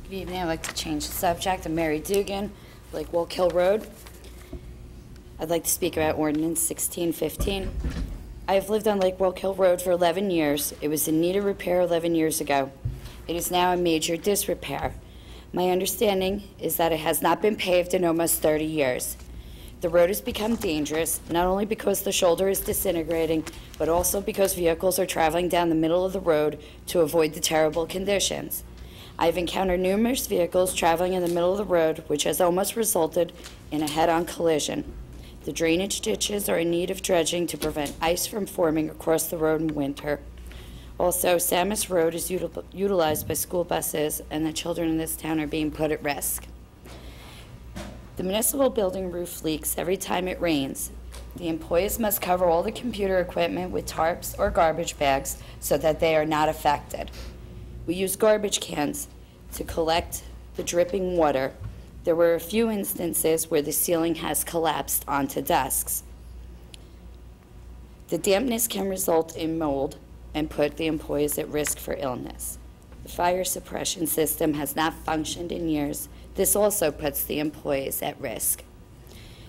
Good evening. I'd like to change the subject. I'm Mary Dugan, Lake Walk Hill Road. I'd like to speak about Ordinance 1615. I have lived on Lake Walk Hill Road for 11 years. It was in need of repair 11 years ago. It is now in major disrepair. My understanding is that it has not been paved in almost 30 years. The road has become dangerous, not only because the shoulder is disintegrating, but also because vehicles are traveling down the middle of the road to avoid the terrible conditions. I have encountered numerous vehicles traveling in the middle of the road, which has almost resulted in a head-on collision. The drainage ditches are in need of dredging to prevent ice from forming across the road in winter. Also, Samus Road is utilized by school buses, and the children in this town are being put at risk. The municipal building roof leaks every time it rains. The employees must cover all the computer equipment with tarps or garbage bags so that they are not affected. We use garbage cans to collect the dripping water. There were a few instances where the ceiling has collapsed onto desks. The dampness can result in mold and put the employees at risk for illness. The fire suppression system has not functioned in years. This also puts the employees at risk.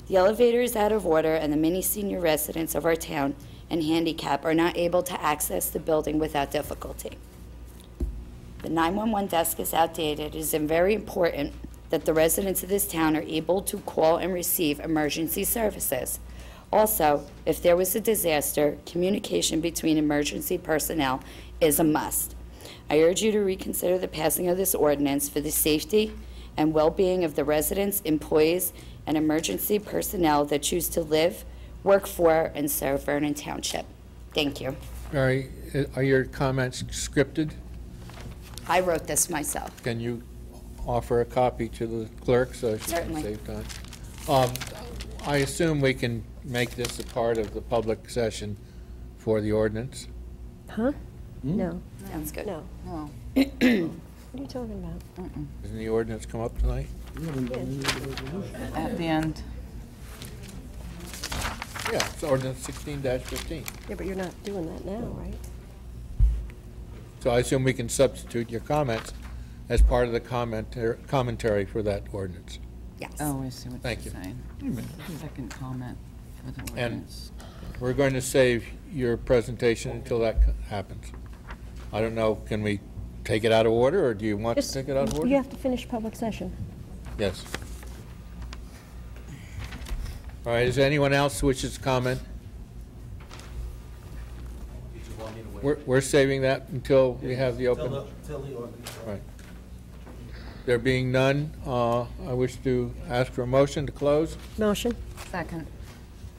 The elevator is out of order, and the many senior residents of our town and handicap are not able to access the building without difficulty. The 911 desk is outdated. It is very important that the residents of this town are able to call and receive emergency services. Also, if there was a disaster, communication between emergency personnel is a must. I urge you to reconsider the passing of this ordinance for the safety and well-being of the residents, employees, and emergency personnel that choose to live, work for, and serve Vernon Township. Thank you. Mary, are your comments scripted? I wrote this myself. Can you offer a copy to the clerk so she Certainly. can save time? I assume we can make this a part of the public session for the ordinance? Huh? No. Sounds good. No. No. What are you talking about? Doesn't the ordinance come up tonight? At the end. Yeah, it's ordinance 16-15. Yeah, but you're not doing that now, right? So I assume we can substitute your comments as part of the commentary for that ordinance. Yes. Oh, I see what Thank you're you. saying. Second comment for the And ordinance. we're going to save your presentation until that happens. I don't know, can we take it out of order, or do you want to Just- take it out of order? You have to finish public session. Yes. All right, is there anyone else who wishes to comment? We're saving that until we have the open. Right. There being none, I wish to ask for a motion to close. Motion? Second.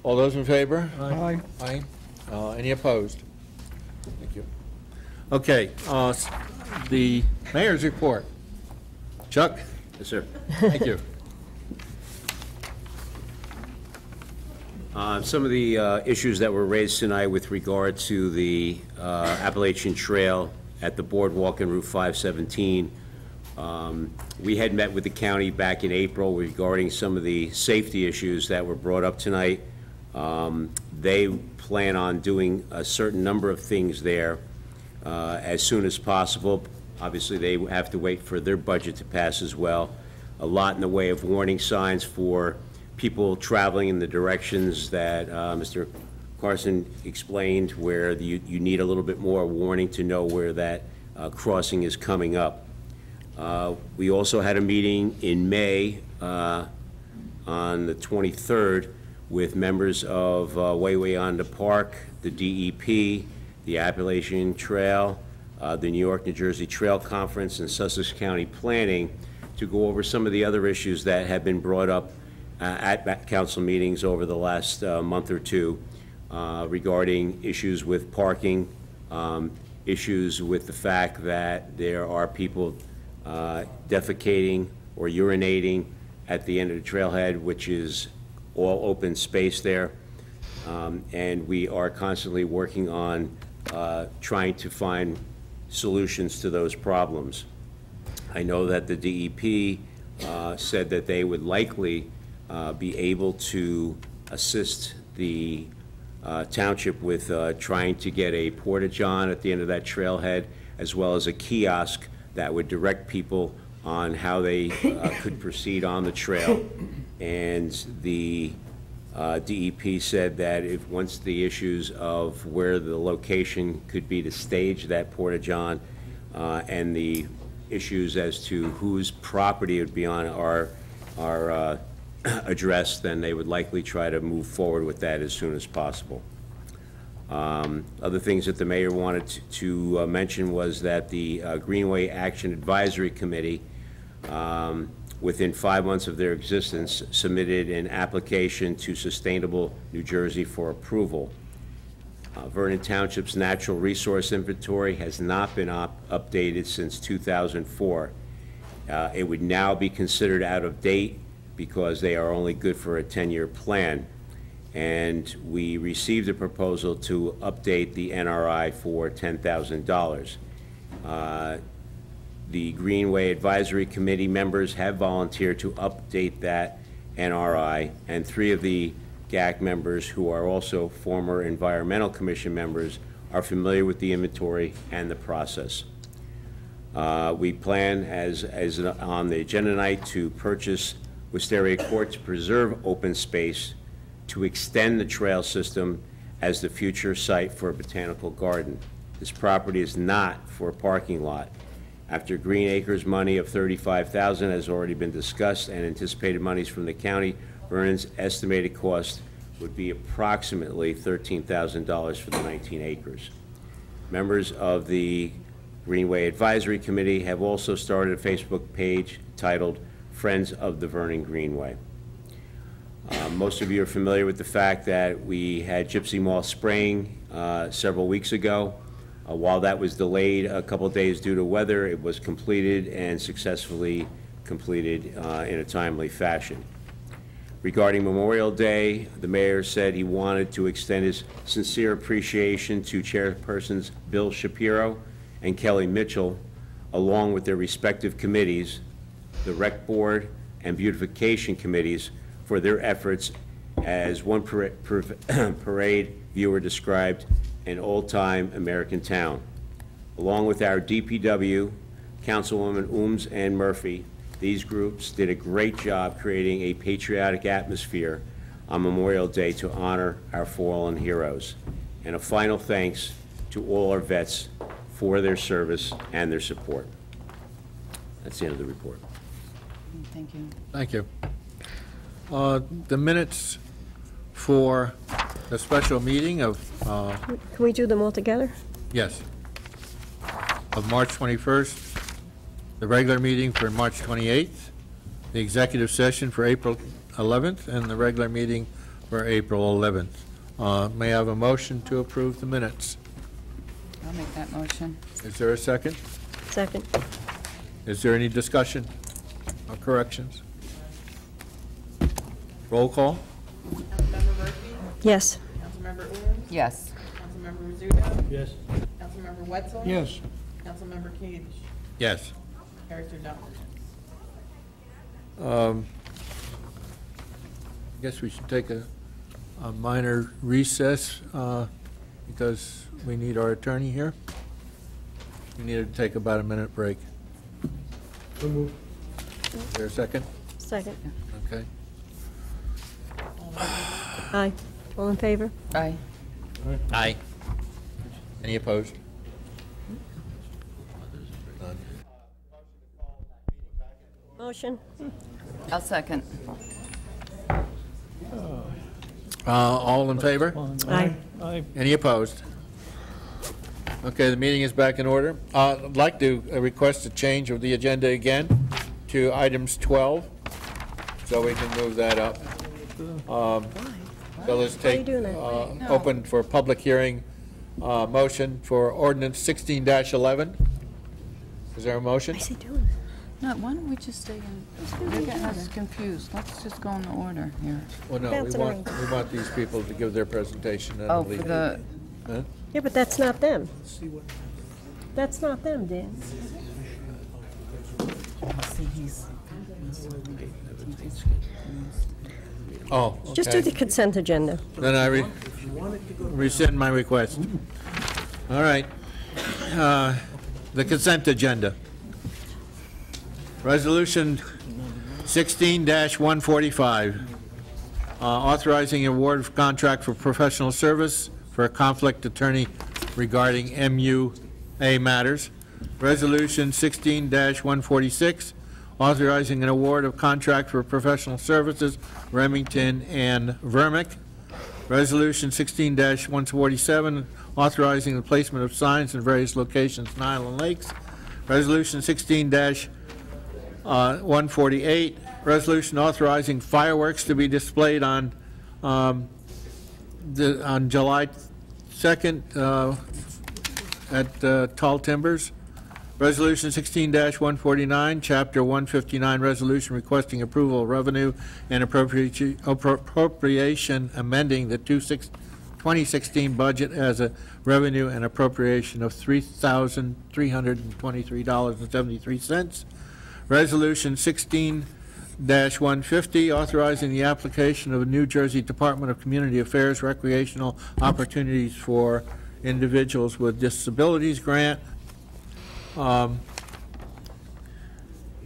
All those in favor? Aye. Aye. Any opposed? Thank you. Okay, the mayor's report. Chuck? Yes, sir. Thank you. Some of the issues that were raised tonight with regard to the Appalachian Trail at the boardwalk and Route 517. We had met with the county back in April regarding some of the safety issues that were brought up tonight. They plan on doing a certain number of things there as soon as possible. Obviously, they have to wait for their budget to pass as well. A lot in the way of warning signs for people traveling in the directions that Mr. Carson explained, where you need a little bit more warning to know where that crossing is coming up. We also had a meeting in May on the 23rd with members of Wayanda Park, the DEP, the Appalachian Trail, the New York, New Jersey Trail Conference, and Sussex County Planning to go over some of the other issues that have been brought up at council meetings over the last month or two regarding issues with parking, issues with the fact that there are people defecating or urinating at the end of the trailhead, which is all open space there. And we are constantly working on trying to find solutions to those problems. I know that the DEP said that they would likely be able to assist the township with trying to get a porta-john at the end of that trailhead, as well as a kiosk that would direct people on how they could proceed on the trail. And the DEP said that if, once the issues of where the location could be to stage that porta-john and the issues as to whose property it would be on are addressed, then they would likely try to move forward with that as soon as possible. Other things that the mayor wanted to mention was that the Greenway Action Advisory Committee, within 5 months of their existence, submitted an application to Sustainable New Jersey for approval. Vernon Township's natural resource inventory has not been updated since 2004. It would now be considered out of date because they are only good for a 10-year plan. And we received a proposal to update the NRI for $10,000. The Greenway Advisory Committee members have volunteered to update that NRI, and 3 of the GAC members, who are also former Environmental Commission members, are familiar with the inventory and the process. We plan, as on the agenda tonight, to purchase Wisteria Court to preserve open space, to extend the trail system as the future site for a botanical garden. This property is not for a parking lot. After Green Acres money of $35,000 has already been discussed and anticipated monies from the county, Vernon's estimated cost would be approximately $13,000 for the 19 acres. Members of the Greenway Advisory Committee have also started a Facebook page titled Friends of the Vernon Greenway. Most of you are familiar with the fact that we had gypsy moth spraying several weeks ago. While that was delayed a couple of days due to weather, it was completed and successfully completed in a timely fashion. Regarding Memorial Day, the mayor said he wanted to extend his sincere appreciation to chairpersons Bill Shapiro and Kelly Mitchell, along with their respective committees, the Rec Board and Beautification Committees, for their efforts as one parade viewer described, an old-time American town. Along with our DPW, Councilwoman Ooms and Murphy, these groups did a great job creating a patriotic atmosphere on Memorial Day to honor our fallen heroes. And a final thanks to all our vets for their service and their support. That's the end of the report. Thank you. Thank you. The minutes for the special meeting of, Can we do them all together? yes, of March 21st, the regular meeting for March 28th, the executive session for April 11th, and the regular meeting for April 11th. May I have a motion to approve the minutes? I'll make that motion. Is there a second? Second. Is there any discussion or corrections? Roll call? Councilmember Murphy? Yes. Councilmember Ooms? Yes. Councilmember Rizzuto? Yes. Councilmember Wetzel? Yes. Councilmember Kadesh? Yes. Carries through adoption. I guess we should take a minor recess because we need our attorney here. We need to take about a minute break. So moved. Is there a second? Second. Okay. Aye. All in favor? Aye. Aye. Any opposed? None. Motion? I'll second. All in favor? Aye. Aye. Any opposed? Okay, the meeting is back in order. I'd like to request a change of the agenda again to items 12, so we can move that up. So let's Why are you take, doing that? open for public hearing, motion for ordinance 16-11. Is there a motion? Why is he doing No, why don't we just stay in, you're getting us confused. Let's just go in order here. Well, no, Bouncing around. we want these people to give their presentation. and Oh, leave. for the, Huh? that? Yeah, but that's not them. That's not them, Dan. see, he's. Oh, Just do okay. the consent agenda. Then I rescind my request. All right. The consent agenda. Resolution 16-145, authorizing award of contract for professional service for a conflict attorney regarding MUA matters. Resolution 16-146, authorizing an award of contract for professional services, Remington and Vermick. Resolution 16-147, authorizing the placement of signs in various locations in Island Lakes. Resolution 16-148, resolution authorizing fireworks to be displayed on July 2nd at Tall Timbers. Resolution 16-149, Chapter 159, resolution requesting approval of revenue and appropriation amending the 2016 budget as a revenue and appropriation of $3,323.73. Resolution 16-150, authorizing the application of a New Jersey Department of Community Affairs Recreational Opportunities for Individuals with Disabilities Grant.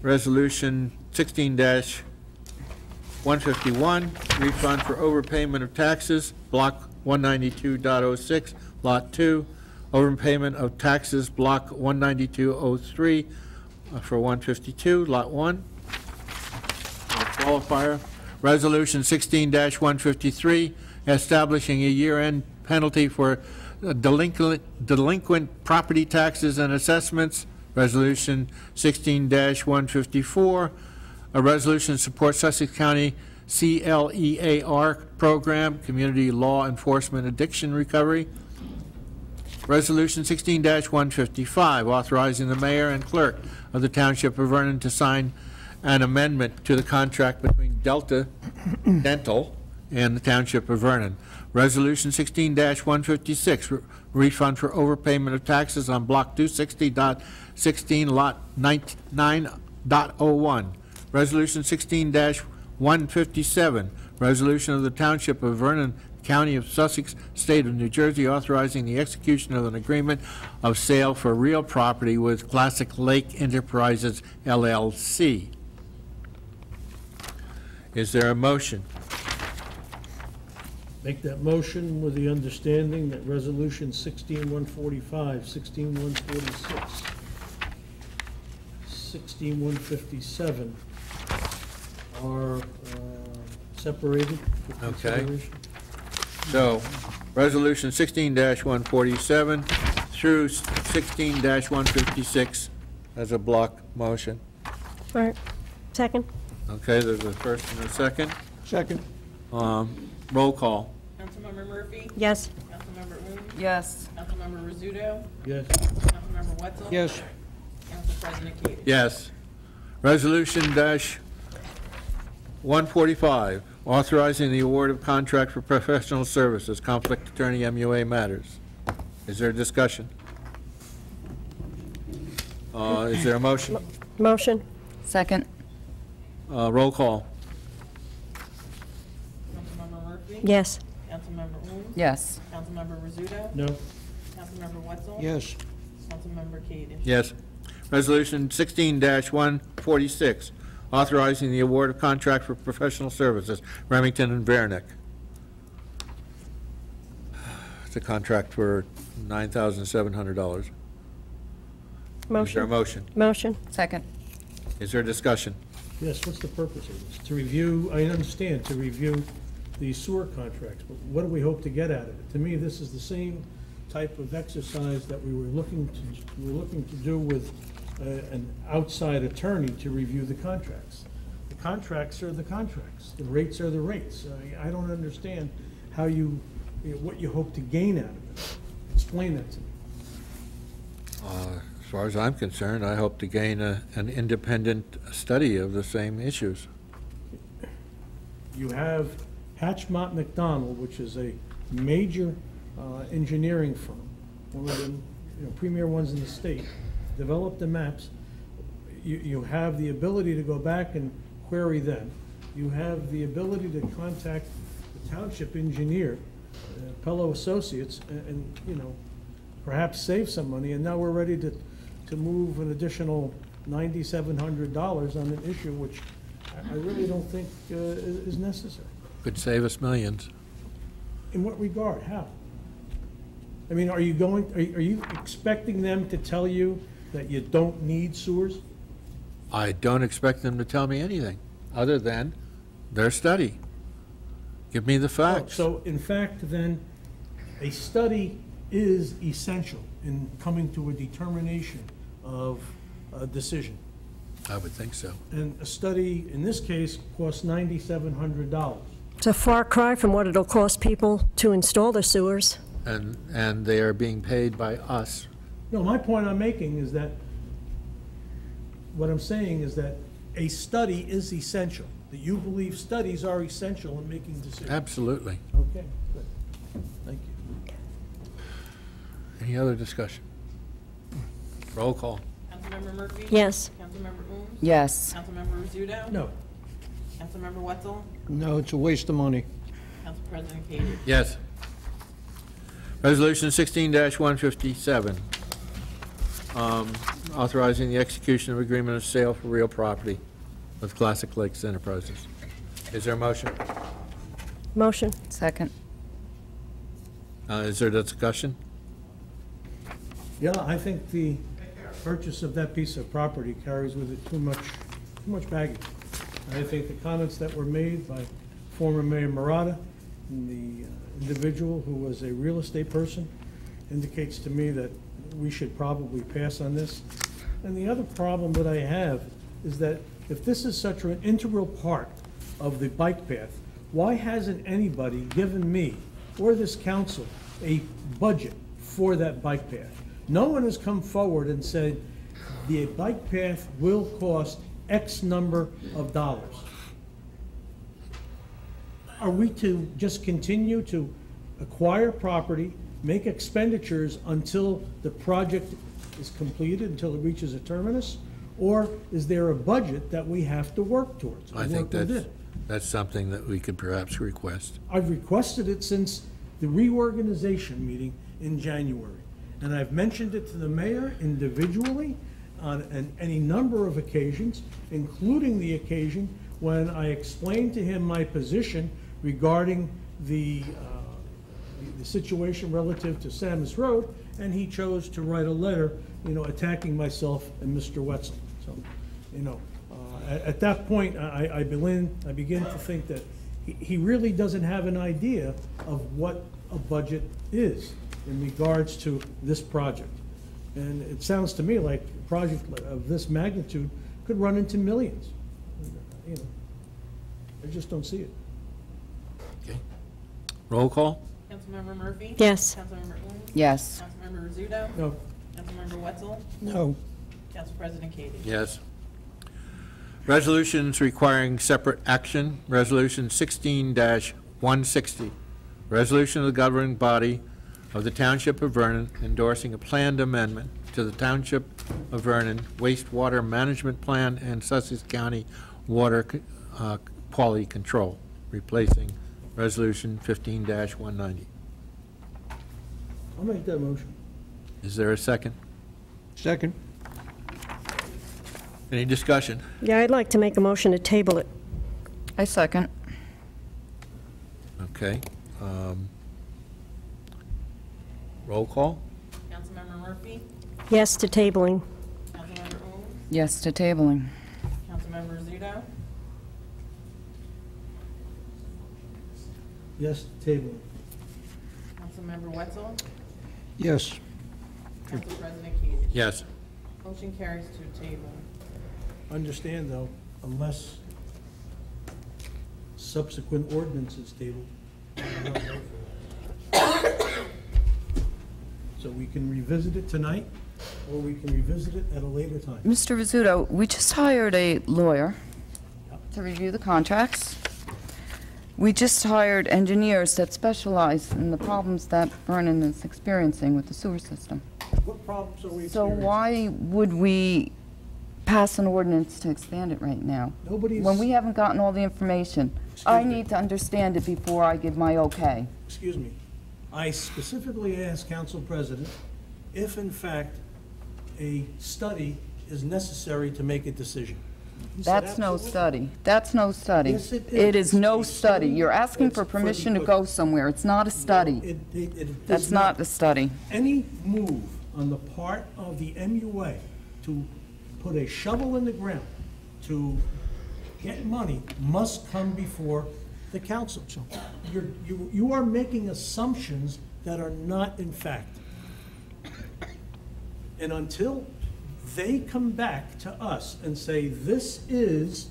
Resolution 16-151, refund for overpayment of taxes, Block 192.06, Lot 2, overpayment of taxes, Block 192.03, for 152, Lot 1. Qualifier. Resolution 16-153, establishing a year-end penalty for delinquent property taxes and assessments. Resolution 16-154, a resolution supports Sussex County CLEAR program, Community Law Enforcement Addiction Recovery. Resolution 16-155, authorizing the mayor and clerk of the Township of Vernon to sign an amendment to the contract between Delta Dental and the Township of Vernon. Resolution 16-156, refund for overpayment of taxes on Block 260.16, Lot 9.01. Resolution 16-157, resolution of the Township of Vernon, County of Sussex, State of New Jersey, authorizing the execution of an agreement of sale for real property with Classic Lake Enterprises, LLC. Is there a motion? Make that motion with the understanding that resolution 16-145, 16-146, 16-157 are separated for Okay. consideration. So, resolution 16-147 through 16-156 as a block motion. All right. Second? Okay, there's a first and a second. Second. Roll call. Councilmember Murphy? Yes. Councilmember Wu? Yes. Councilmember Rizzuto? Yes. Councilmember Wetzel? Yes. Council President Keating? Yes. Resolution 145, authorizing the award of contract for professional services, conflict attorney MUA matters. Is there a discussion? Is there a motion? Motion? Second. Roll call. Councilmember Murphy? Yes. Councilmember Wu? Yes. Councilmember Rizzuto? No. Councilmember Wetzel? Yes. Councilmember Keating? Yes. Resolution 16-146, authorizing the award of contract for professional services, Remington and Vernick. It's a contract for $9,700. Is there a Motion? motion? Motion? Second. Is there discussion? Yes, what's the purpose of this? To review, I understand, to review the sewer contracts, but what do we hope to get out of it? To me, this is the same type of exercise that we were looking to do with an outside attorney to review the contracts. The contracts are the contracts. The rates are the rates. I don't understand how what you hope to gain out of it. Explain that to me. As far as I'm concerned, I hope to gain an independent study of the same issues. You have Hatchmont McDonald, which is a major engineering firm, one of the premier ones in the state, developed the maps. You have the ability to go back and query them. You have the ability to contact the township engineer, Pello Associates, and perhaps save some money. And now we're ready to move an additional $9,700 on an issue which I really don't think is necessary. Could save us millions. In what regard? How? I mean, are you expecting them to tell you that you don't need sewers? I don't expect them to tell me anything, other than their study. Give me the facts. So, in fact, then, a study is essential in coming to a determination of a decision. I would think so. And a study, in this case, costs $9,700. It's a far cry from what it'll cost people to install the sewers. And they are being paid by us. No, my point I'm making is that, what I'm saying is that a study is essential, that you believe studies are essential in making decisions. Absolutely. Okay, good. Thank you. Any other discussion? Roll call. Councilmember Murphy? Yes. Councilmember Owens? Yes. Councilmember Rizzuto? No. Councilmember Wetzel? No, it's a waste of money. Council President Katie? Yes. Resolution 16-157, authorizing the execution of agreement of sale for real property with Classic Lakes Enterprises. Is there a motion? Motion. Second. Is there discussion? Yeah, I think the purchase of that piece of property carries with it too much baggage. I think the comments that were made by former Mayor Murata, and the individual who was a real estate person, indicates to me that we should probably pass on this. And the other problem that I have is that if this is such an integral part of the bike path, why hasn't anybody given me or this council a budget for that bike path? No one has come forward and said, the bike path will cost X number of dollars. Are we to just continue to acquire property, make expenditures until the project is completed, until it reaches a terminus? Or is there a budget that we have to work towards? I think work within? that's something that we could perhaps request. I've requested it since the reorganization meeting in January. And I've mentioned it to the mayor individually on any number of occasions, including the occasion when I explained to him my position regarding the situation relative to Samus Road, and he chose to write a letter, attacking myself and Mr. Wetzel. So, at that point, I begin to think that he really doesn't have an idea of what a budget is in regards to this project. And it sounds to me like a project of this magnitude could run into millions. I just don't see it. Okay. Roll call? Councilmember Murphy? Yes. Councilmember Owens? Yes. Councilmember Rizzuto? No. Councilmember Wetzel? No, Council President Katie? Yes. Resolutions requiring separate action. Resolution 16-160. Resolution of the governing body of the Township of Vernon endorsing a planned amendment to the Township of Vernon wastewater management plan and Sussex County water quality control, replacing Resolution 15-190. I'll make that motion. Is there a second? second. Any discussion? Yeah, I'd like to make a motion to table it. I second. Okay. Roll call? Councilmember Murphy? Yes to tabling. Councilmember Owens? Yes to tabling. Councilmember Rizzuto? Yes, table. Councilmember Wetzel? Yes, Council President Katie? Yes. Motion carries to table. Understand, though, unless subsequent ordinance is tabled, I will not vote for it. So we can revisit it tonight, or we can revisit it at a later time. Mr. Rizzuto, we just hired a lawyer to review the contracts. We just hired engineers that specialize in the problems that Vernon is experiencing with the sewer system. What problems are we So experiencing? why would we pass an ordinance to expand it right now? Nobody's, When we haven't gotten all the information, I Excuse me. need to understand it before I give my okay. excuse me, I specifically asked Council President if in fact a study is necessary to make a decision. He said, That's no "Absolutely." study. That's no study. Yes, it is. It is no It's a study. study. You're asking It's for for the permission to good. go somewhere. It's not a study. It is That's not the study. Any move on the part of the MUA to put a shovel in the ground to get money must come before the council. You are making assumptions that are not in fact. And until they come back to us and say, this is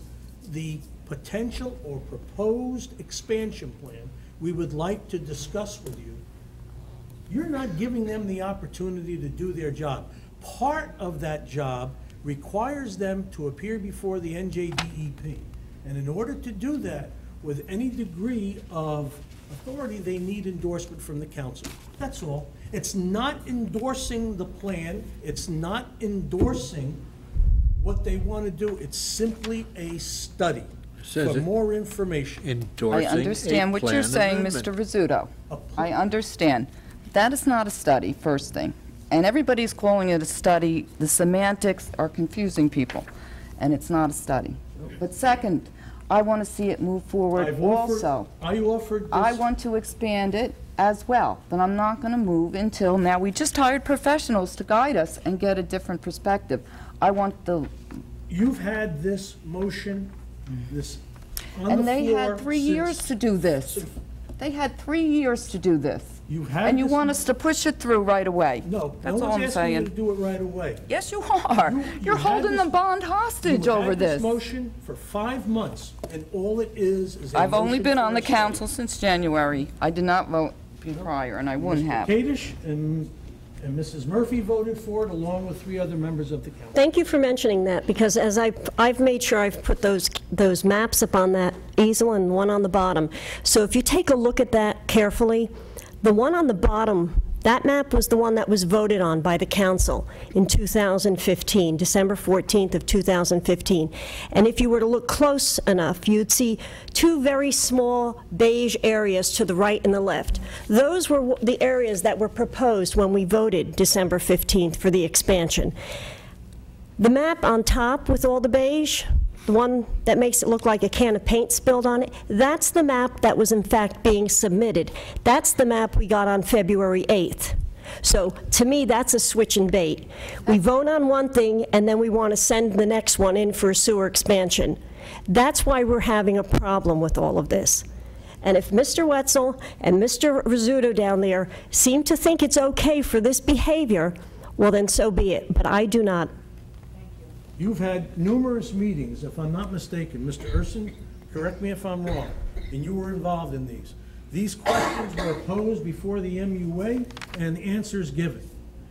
the potential or proposed expansion plan we would like to discuss with you, you're not giving them the opportunity to do their job. Part of that job requires them to appear before the NJDEP. And in order to do that with any degree of authority, they need endorsement from the council. That's all. It's not endorsing the plan. It's not endorsing what they want to do. It's simply a study Says for it- more information. I Endorsing understand a what you're plan saying, amendment. Mr. Rizzuto. I understand. That is not a study, first thing. And everybody's calling it a study. The semantics are confusing people, and it's not a study. But second, I want to see it move forward I've offered- also. I offered this. I want to expand it as well, but I'm not going to move until, now, we just hired professionals to guide us and get a different perspective. I want the, You've had this motion, this on the floor. and they had 3 years since- to do this. They had 3 years to do this. You had And you this- want us to push it through right away. No, That's no all I'm one's asking you to saying. do it right away. Yes, you are. You You're had holding this- the bond hostage You over had this. motion for 5 months, and all it is a I've only motion been for on a the study. council since January. I did not vote prior, and I wouldn't have. Kadish and Mrs. Murphy voted for it, along with 3 other members of the council. Thank you for mentioning that, because as I've made sure I've put those maps up on that easel and one on the bottom. So if you take a look at that carefully, the one on the bottom, that map was the one that was voted on by the council in 2015, December 14th of 2015. And if you were to look close enough, you'd see 2 very small beige areas to the right and the left. Those were the areas that were proposed when we voted December 15th for the expansion. The map on top with all the beige, the one that makes it look like a can of paint spilled on it, that's the map that was in fact being submitted. That's the map we got on February 8th. So to me, that's a switch and bait. We vote on one thing, and then we want to send the next one in for a sewer expansion. That's why we're having a problem with all of this. And if Mr. Wetzel and Mr. Rizzuto down there seem to think it's okay for this behavior, well, then so be it. But I do not. You've had numerous meetings, if I'm not mistaken, Mr. Urson, correct me if I'm wrong, and you were involved in these. These questions were posed before the MUA and answers given.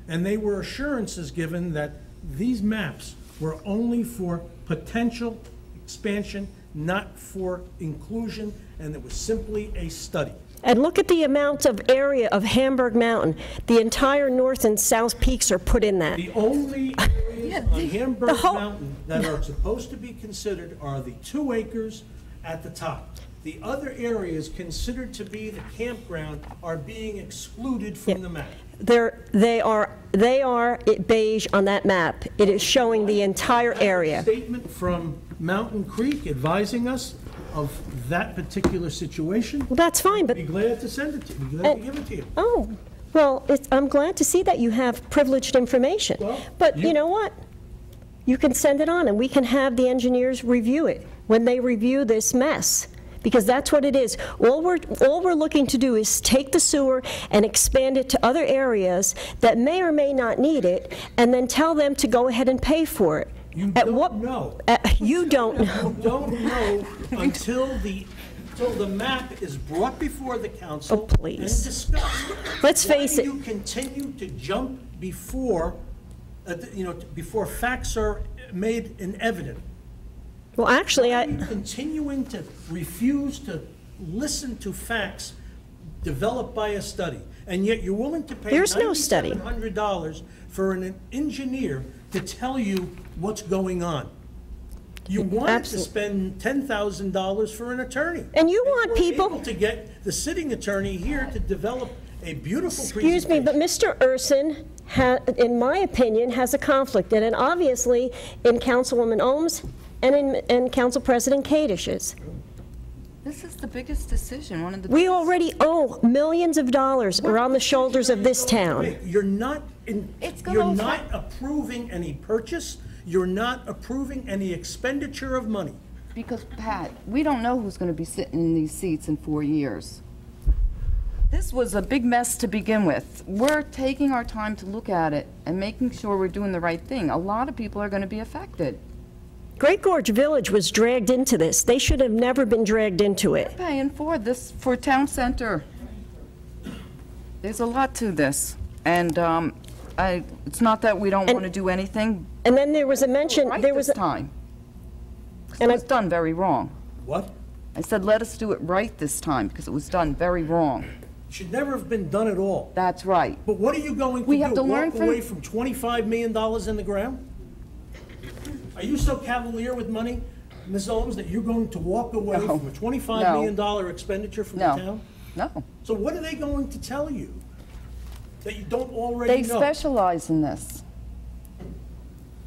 And they were assurances given that these maps were only for potential expansion, not for inclusion, and it was simply a study. And look at the amount of area of Hamburg Mountain. The entire north and south peaks are put in that. The only areas on Hamburg the whole- Mountain that are supposed to be considered are the 2 acres at the top. The other areas considered to be the campground are being excluded from the map. They are beige on that map. It is showing the entire area. Statement from Mountain Creek advising us of that particular situation. Well, that's fine, but, Be glad to send it to you, be glad to give it to you. oh, well, I'm glad to see that you have privileged information. Well, But you- you know what? You can send it on, and we can have the engineers review it when they review this mess, because that's what it is. All we're looking to do is take the sewer and expand it to other areas that may or may not need it, and then tell them to go ahead and pay for it. You At don't what- know. You don't know. You don't know until the map is brought before the council. Oh, please. And discussed. Let's face it. Why do you continue to jump before, before facts are made and evident? Well, actually, Why are you continuing to refuse to listen to facts developed by a study? And yet you're willing to pay There's no study. $9,700 for an engineer to tell you what's going on. You wanted to Absolutely. spend $10,000 for an attorney. And you want were people- able to get the sitting attorney here to develop a beautiful presentation. Excuse me, but Mr. Urson, in my opinion, has a conflict, and obviously in Councilwoman Ohms and in Council President Kadish's. This is the biggest decision, one of the... We already owe millions of dollars are on the shoulders of this town. You're not, It's gonna you're not affect- approving any purchase, you're not approving any expenditure of money. Because, Pat, we don't know who's going to be sitting in these seats in 4 years. This was a big mess to begin with. We're taking our time to look at it and making sure we're doing the right thing. A lot of people are going to be affected. Great Gorge Village was dragged into this. They should have never been dragged into it. We're paying for this, for town center. There's a lot to this. And it's not that we don't want to do anything. And then there was a mention, Right there was, this time. 'Cause And it was done very wrong. What? I said, let us do it right this time, because it was done very wrong. Should never have been done at all. That's right. But what are you going to We do? have to learn Walk from- away from $25 million in the ground? Are you so cavalier with money, Ms. Ohms, that you're going to walk away No. from a $25 No. million expenditure from the No. town? No. So what are they going to tell you that you don't already They know? specialize in this.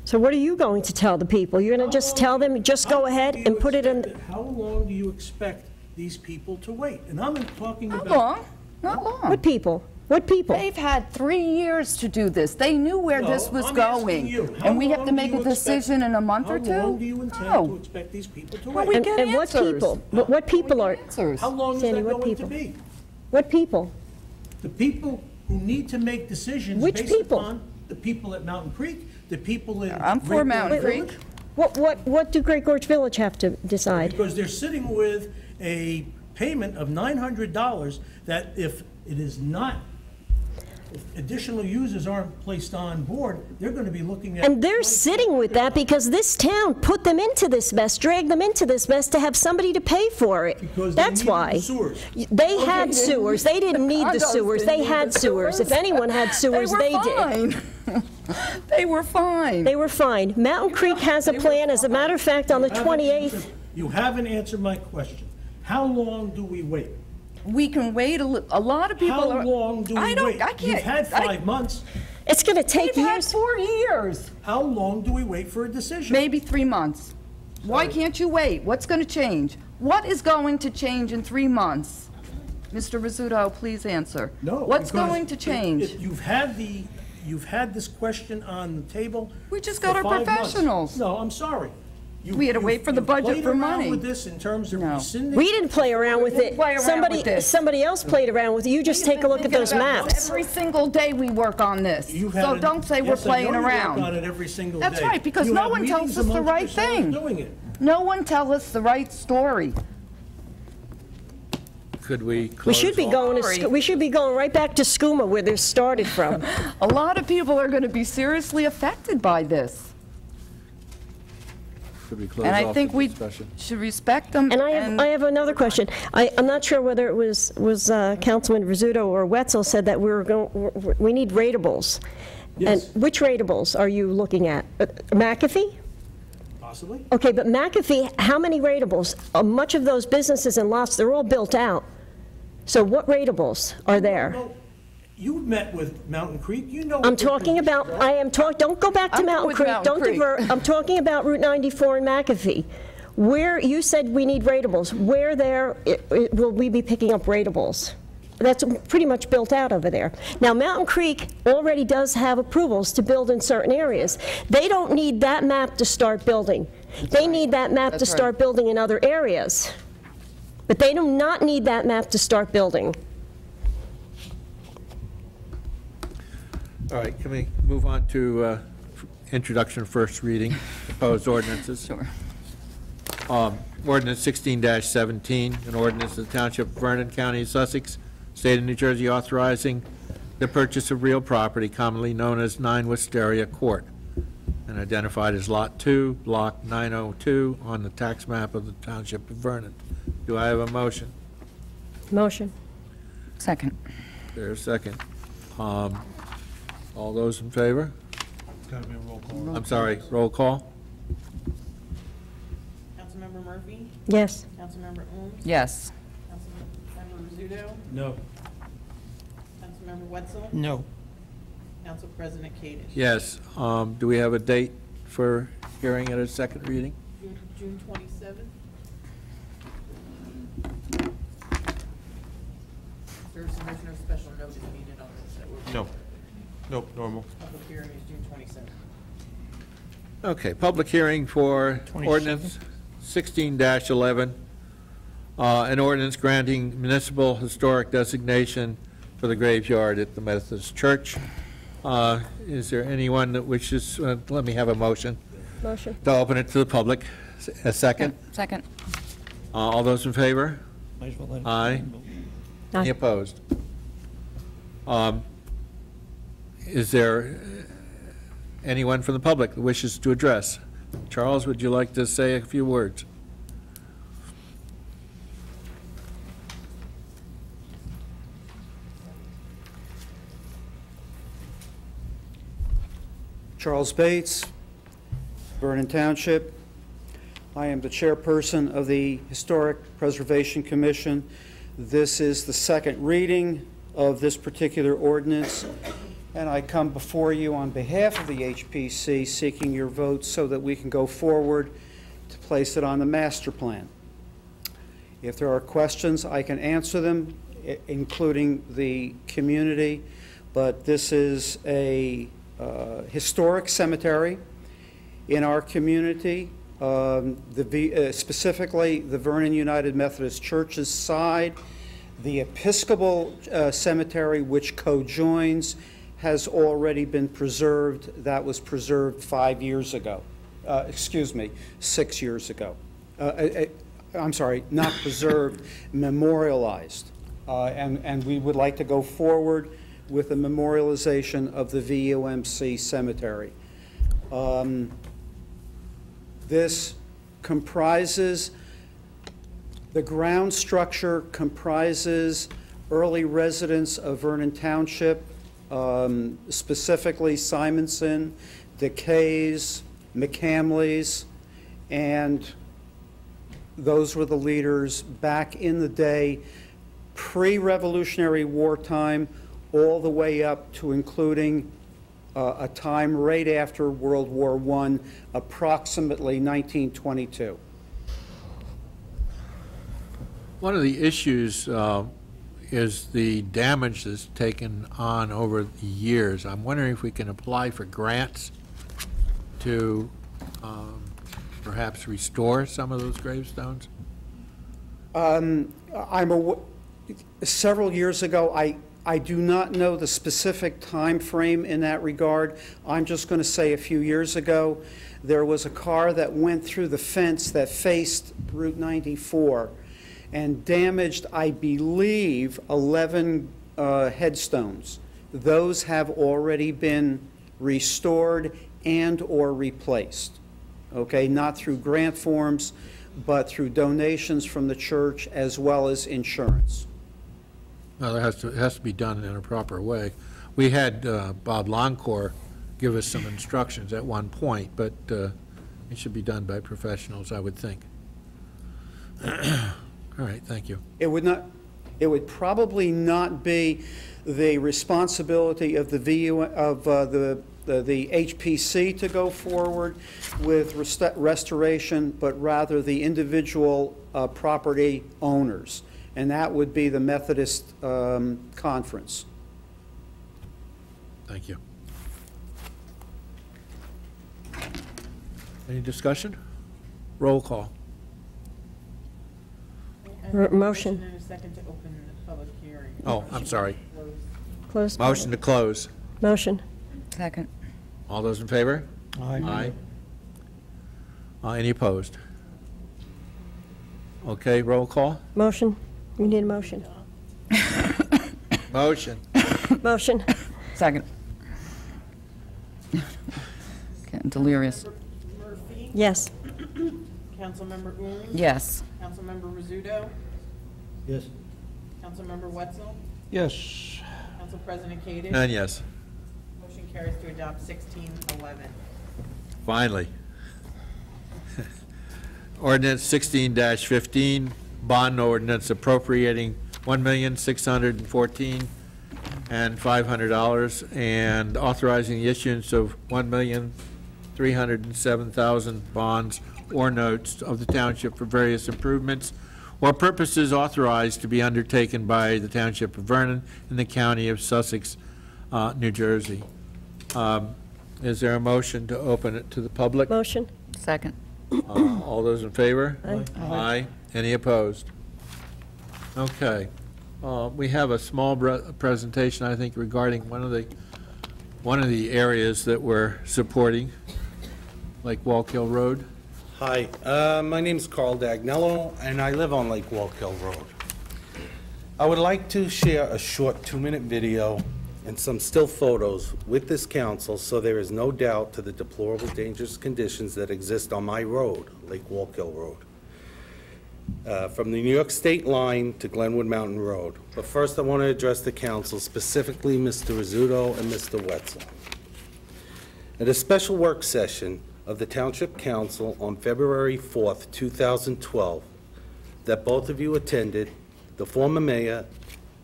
so what are you going to tell the people? You're going to just tell them, just go ahead and put it in, How long do you expect these people to wait? And I'm talking Not about... long, not long. what people? What people? They've had 3 years to do this. They knew where No, this was I'm asking going. you, how And we have long to do make you a decision in a month or two? How long do you intend No. to expect these people to Well, wait? we get And what answers. people? What people are, Answers. How long is Sandy, that what going to people? be? what people? The people who need to make decisions Which based people? upon the people at Mountain Creek, the people in... I'm for Great Mountain Gorge Creek. Village, What do Great Gorge Village have to decide? because they're sitting with a payment of $900 that if it is not, if additional users aren't placed on board, they're going to be looking at... And they're sitting with that because this town put them into this mess, dragged them into this mess to have somebody to pay for it. Because they That's needed why. the sewers. They had sewers. They didn't need the Condos sewers. didn't They need had the sewers. If anyone had sewers, they did. did. They were fine. They were fine. Mountain Creek has a plan. As a matter of fact, on the 28th, You haven't answered my question. How long do we wait? We can wait a lot of people How are... long do we I don't, wait? I can't... You've had I- 5 months. it's going to take We've had years. 4 years. How long do we wait for a decision? Maybe 3 months. Why can't you wait? What's going to change? What is going to change in 3 months? Mr. Rizzuto, please answer. No. What's because going to if- change? if you've had this question on the table. We just for got our 5 months. professionals. No, I'm sorry. We had to wait for the budget for Played money. around with this in terms of No. rescinding. We didn't play around with it. play around with this. Somebody else played around with it. You just take a look at those maps. Every single day we work on this. You've had So an- don't say we're Yes, I know playing you work around. on it every single day. That's right, because You no have one tells meetings us the amongst right yourselves thing. doing it. No one tells us the right story. Could we We close should be all- going Sorry. to, we should be going right back to SCUMA where this started from. A lot of people are going to be seriously affected by this. Could we close And I off think the we discussion? should respect them. And I have another question. I'm not sure whether it was Councilman Rizzuto or Wetzel said that we need ratables. Yes. And which ratables are you looking at? McAfee? Possibly. Okay, but McAfee, how many ratables? Much of those businesses and lots, they're all built out. So what ratables are there? No, you met with Mountain Creek, you know. I'm what their talking position about, is. I am talking, don't go back to I'm good Mountain with Creek. Mountain Don't Creek. divert. I'm talking about Route 94 and McAfee. Where, you said we need ratables. Where there will we be picking up ratables? That's pretty much built out over there. Now, Mountain Creek already does have approvals to build in certain areas. They don't need that map to start building. They need that map to That's right. start building in other areas. But they do not need that map to start building. All right, can we move on to introduction, first reading, proposed ordinances? Sure. Ordinance 16-17, an ordinance of the Township of Vernon, County of Sussex, State of New Jersey, authorizing the purchase of real property commonly known as 9 Wisteria Court, and identified as Lot 2, Block 902, on the tax map of the Township of Vernon. Do I have a motion? Motion. Second. There's a second. All those in favor? Gotta be a roll call. I'm sorry, roll call? Councilmember Murphy? Yes. Councilmember Ohms? Yes. Councilmember Rizzuto? No. Councilmember Wetzel? No. Council President Kadesh? Yes. Do we have a date for hearing at a second reading? June 27th? There's no special notice needed on this. That we're- No. Nope, normal. Public hearing is June 27th. Okay, public hearing for 27th? ordinance 16-11, an ordinance granting municipal historic designation for the graveyard at the Methodist Church. Is there anyone that wishes, let me have a motion Motion. to open it to the public. A second? Second. All those in favor? Might as well let it Aye. stand. Any Aye. opposed? Is there anyone from the public that wishes to address? Charles, would you like to say a few words? Charles Bates, Vernon Township. I am the chairperson of the Historic Preservation Commission. This is the second reading of this particular ordinance, and I come before you on behalf of the HPC seeking your vote so that we can go forward to place it on the master plan. If there are questions, I can answer them, including the community, but this is a historic cemetery in our community, specifically the Vernon United Methodist Church's side. The Episcopal Cemetery, which co-joins, has already been preserved. That was preserved 5 years ago. 6 years ago. I'm sorry, not preserved, memorialized. And we would like to go forward with the memorialization of the VUMC cemetery. This comprises, the ground structure comprises early residents of Vernon Township, specifically Simonson, DeKays, McCamleys, and those were the leaders back in the day, pre-Revolutionary War time, all the way up to including a time right after World War I, approximately 1922. One of the issues is the damage that's taken on over the years. I'm wondering if we can apply for grants to perhaps restore some of those gravestones? Several years ago, I do not know the specific time frame in that regard. I'm just going to say a few years ago, there was a car that went through the fence that faced Route 94 and damaged, I believe, 11 headstones. Those have already been restored and or replaced, okay? Not through grant forms, but through donations from the church as well as insurance. No, it has to be done in a proper way. We had Bob Longcore give us some instructions at one point, but it should be done by professionals, I would think. All right, thank you. It would probably not be the responsibility of the HPC to go forward with restoration, but rather the individual property owners, and that would be the Methodist Conference. Thank you. Any discussion? Roll call. Motion. And a second to open the public hearing. Oh, I'm sorry. Close. Motion to close. Motion. Second. All those in favor? Aye. Any opposed? Okay, roll call. Motion. You need a motion. Motion. Motion. Second. Getting delirious. Murphy? Yes. Councilmember Ewing? Yes. Councilmember Rizzuto? Yes. Councilmember Wetzel? Yes. Council President Kadesh? And yes, Motion carries to adopt 1611. finally. Ordinance 16-15, bond ordinance appropriating $1,614,000 and $500, and authorizing the issuance of 1,307,000 bonds or notes of the township for various improvements or purposes authorized to be undertaken by the Township of Vernon in the County of Sussex, New Jersey. Is there a motion to open it to the public? Motion? Second. All those in favor? Aye. Aye. Any opposed? Okay. We have a small presentation, I think, regarding one of the areas that we're supporting, like Wallkill Road. Hi, my name's Carl Dagnello, and I live on Lake Wallkill Road. I would like to share a short 2-minute video and some still photos with this council so there is no doubt to the deplorable, dangerous conditions that exist on my road, Lake Wallkill Road, from the New York State line to Glenwood Mountain Road. But first, I want to address the council, specifically Mr. Rizzuto and Mr. Wetzel. At a special work session of the Township Council on February 4th, 2012, that both of you attended, the former mayor,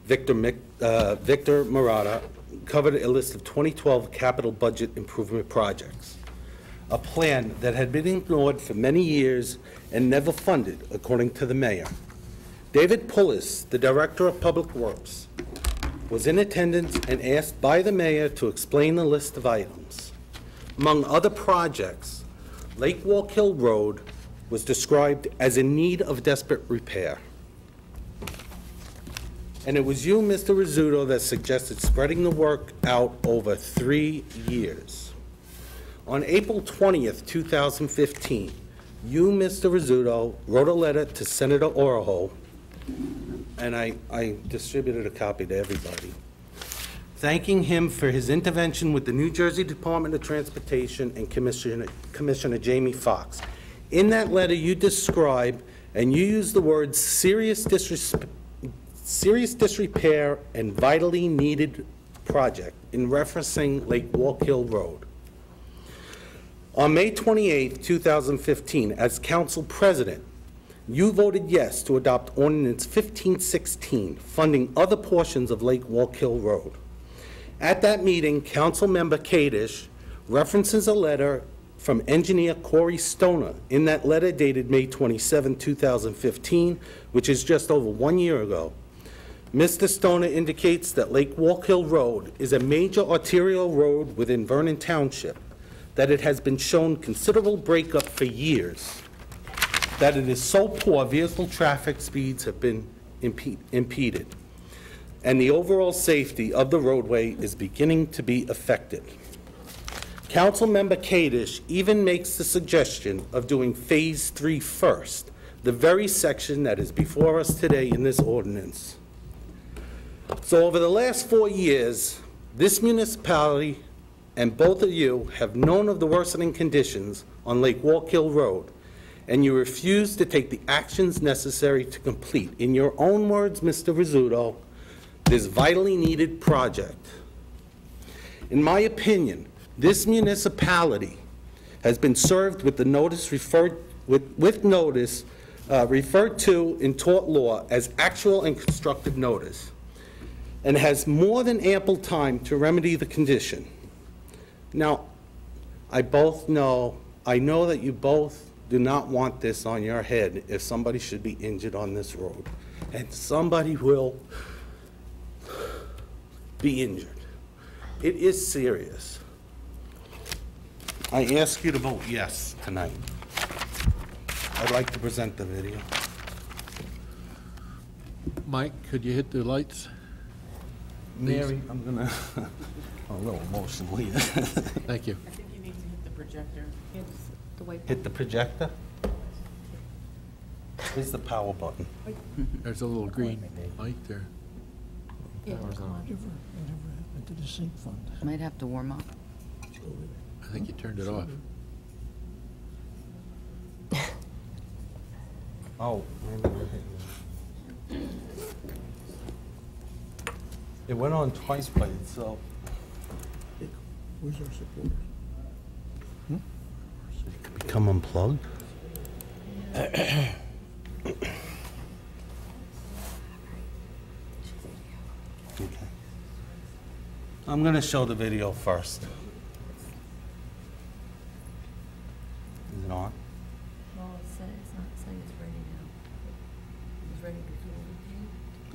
Victor Murata, covered a list of 2012 capital budget improvement projects, a plan that had been ignored for many years and never funded, according to the mayor. David Pullis, the Director of Public Works, was in attendance and asked by the mayor to explain the list of items. Among other projects, Lake Wallkill Road was described as in need of desperate repair. And it was you, Mr. Rizzuto, that suggested spreading the work out over 3 years. On April 20th, 2015, you, Mr. Rizzuto, wrote a letter to Senator Oroho, and I distributed a copy to everybody, thanking him for his intervention with the New Jersey Department of Transportation and Commissioner Jamie Foxx. In that letter, you describe and you use the words serious disrepair and vitally needed project in referencing Lake Wallkill Road. On May 28, 2015, as council president, you voted yes to adopt Ordinance 1516, funding other portions of Lake Wallkill Road. At that meeting, Councilmember Kadish references a letter from engineer Corey Stoner in that letter dated May 27, 2015, which is just over 1 year ago. Mr. Stoner indicates that Lake Wallkill Road is a major arterial road within Vernon Township, that it has been shown considerable breakup for years, that it is so poor vehicle traffic speeds have been impeded, and the overall safety of the roadway is beginning to be affected. Councilmember Kadish even makes the suggestion of doing Phase 3 first, the very section that is before us today in this ordinance. So over the last 4 years, this municipality and both of you have known of the worsening conditions on Lake Wallkill Road, and you refuse to take the actions necessary to complete, in your own words, Mr. Rizzuto, this vitally needed project. In my opinion, this municipality has been served with the notice referred to in tort law as actual and constructive notice, and has more than ample time to remedy the condition. Now, I know that you both do not want this on your head if somebody should be injured on this road, and somebody will be injured. It is serious. I ask you to vote yes tonight. I'd like to present the video. Mike, could you hit the lights? Mary, I'm gonna, a little emotional here. Thank you. I think you need to hit the projector. Hit the projector? Where's the power button? There's a little green light there. Whatever happened to the sink fund? Might have to warm up. I think you turned it off. Oh. It went on twice by itself. Where's our supporters? It could become unplugged. Okay. I'm gonna show the video first. Is it on? Well, it's not saying it's ready now. It was ready before we came.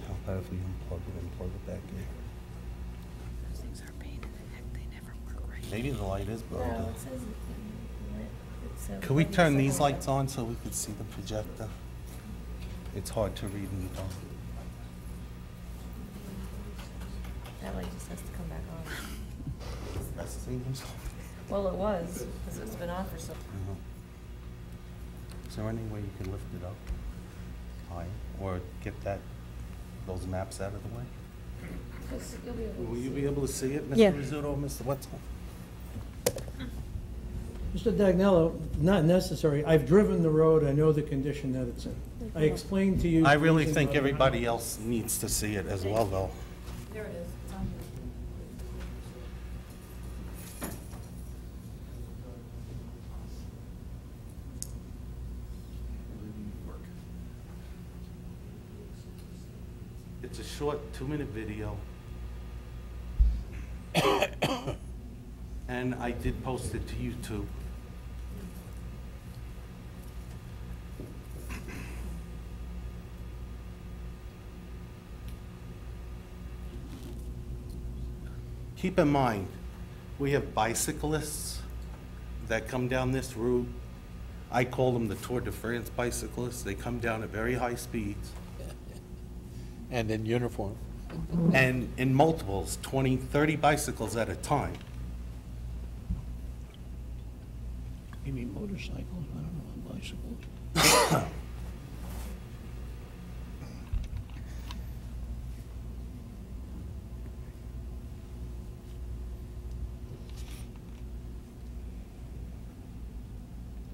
How about if we unplug it and plug it back in? Those things are a pain in the neck. They never work right. Maybe the light is broken. No, it says it. Could we turn these lights on so we could see the projector? It's hard to read in the dark. That light just has to come back on. That's the thing, Well, it was, because it's been on for so. Is there any way you can lift it up higher or get those maps out of the way? You'll be able to Will you see be able to see it, Mr. Yeah. Rizzuto, Mr. Wetzel? Mr. Dagnello, not necessary. I've driven the road. I know the condition that it's in. I explained to you. I really reason think why- everybody else needs to see it as well, though. There it is. It's on here. It's a short 2-minute video. And I did post it to YouTube. Keep in mind, we have bicyclists that come down this route. I call them the Tour de France bicyclists. They come down at very high speeds. And in uniform. And in multiples, 20, 30 bicycles at a time. You mean motorcycles? I don't know, bicycles.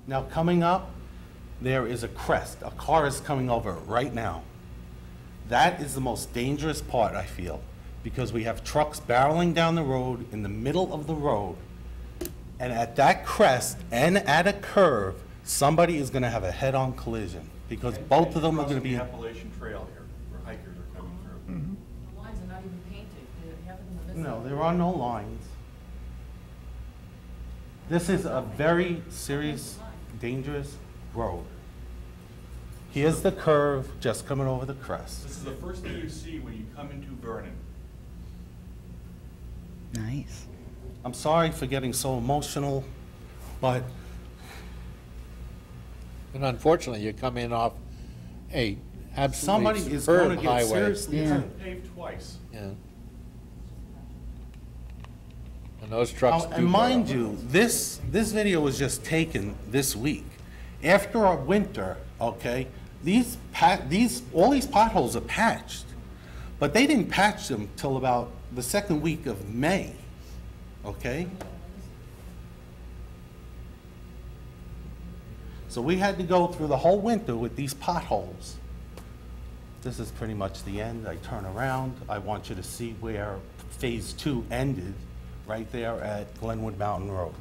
Now, coming up, there is a crest. A car is coming over it right now. That is the most dangerous part, I feel, because we have trucks barreling down the road in the middle of the road, and at that crest and at a curve, somebody is going to have a head-on collision, because both of them are going to be... The Appalachian Trail here, where hikers are coming through. The lines are not even painted. They have it in the No, there are no lines. This is a very serious, dangerous road. Here's the curve, just coming over the crest. This is the first thing you see when you come into Vernon. Nice. I'm sorry for getting so emotional, but And unfortunately, you come in off a somebody absolutely is going to superb get highway. seriously Yeah. hurt. Paved twice. Yeah. And those trucks do. And mind barrel. you, this video was just taken this week. After our winter, okay, all these potholes are patched, but they didn't patch them till about the second week of May, okay? So we had to go through the whole winter with these potholes. This is pretty much the end. I turn around. I want you to see where Phase 2 ended, right there at Glenwood Mountain Road.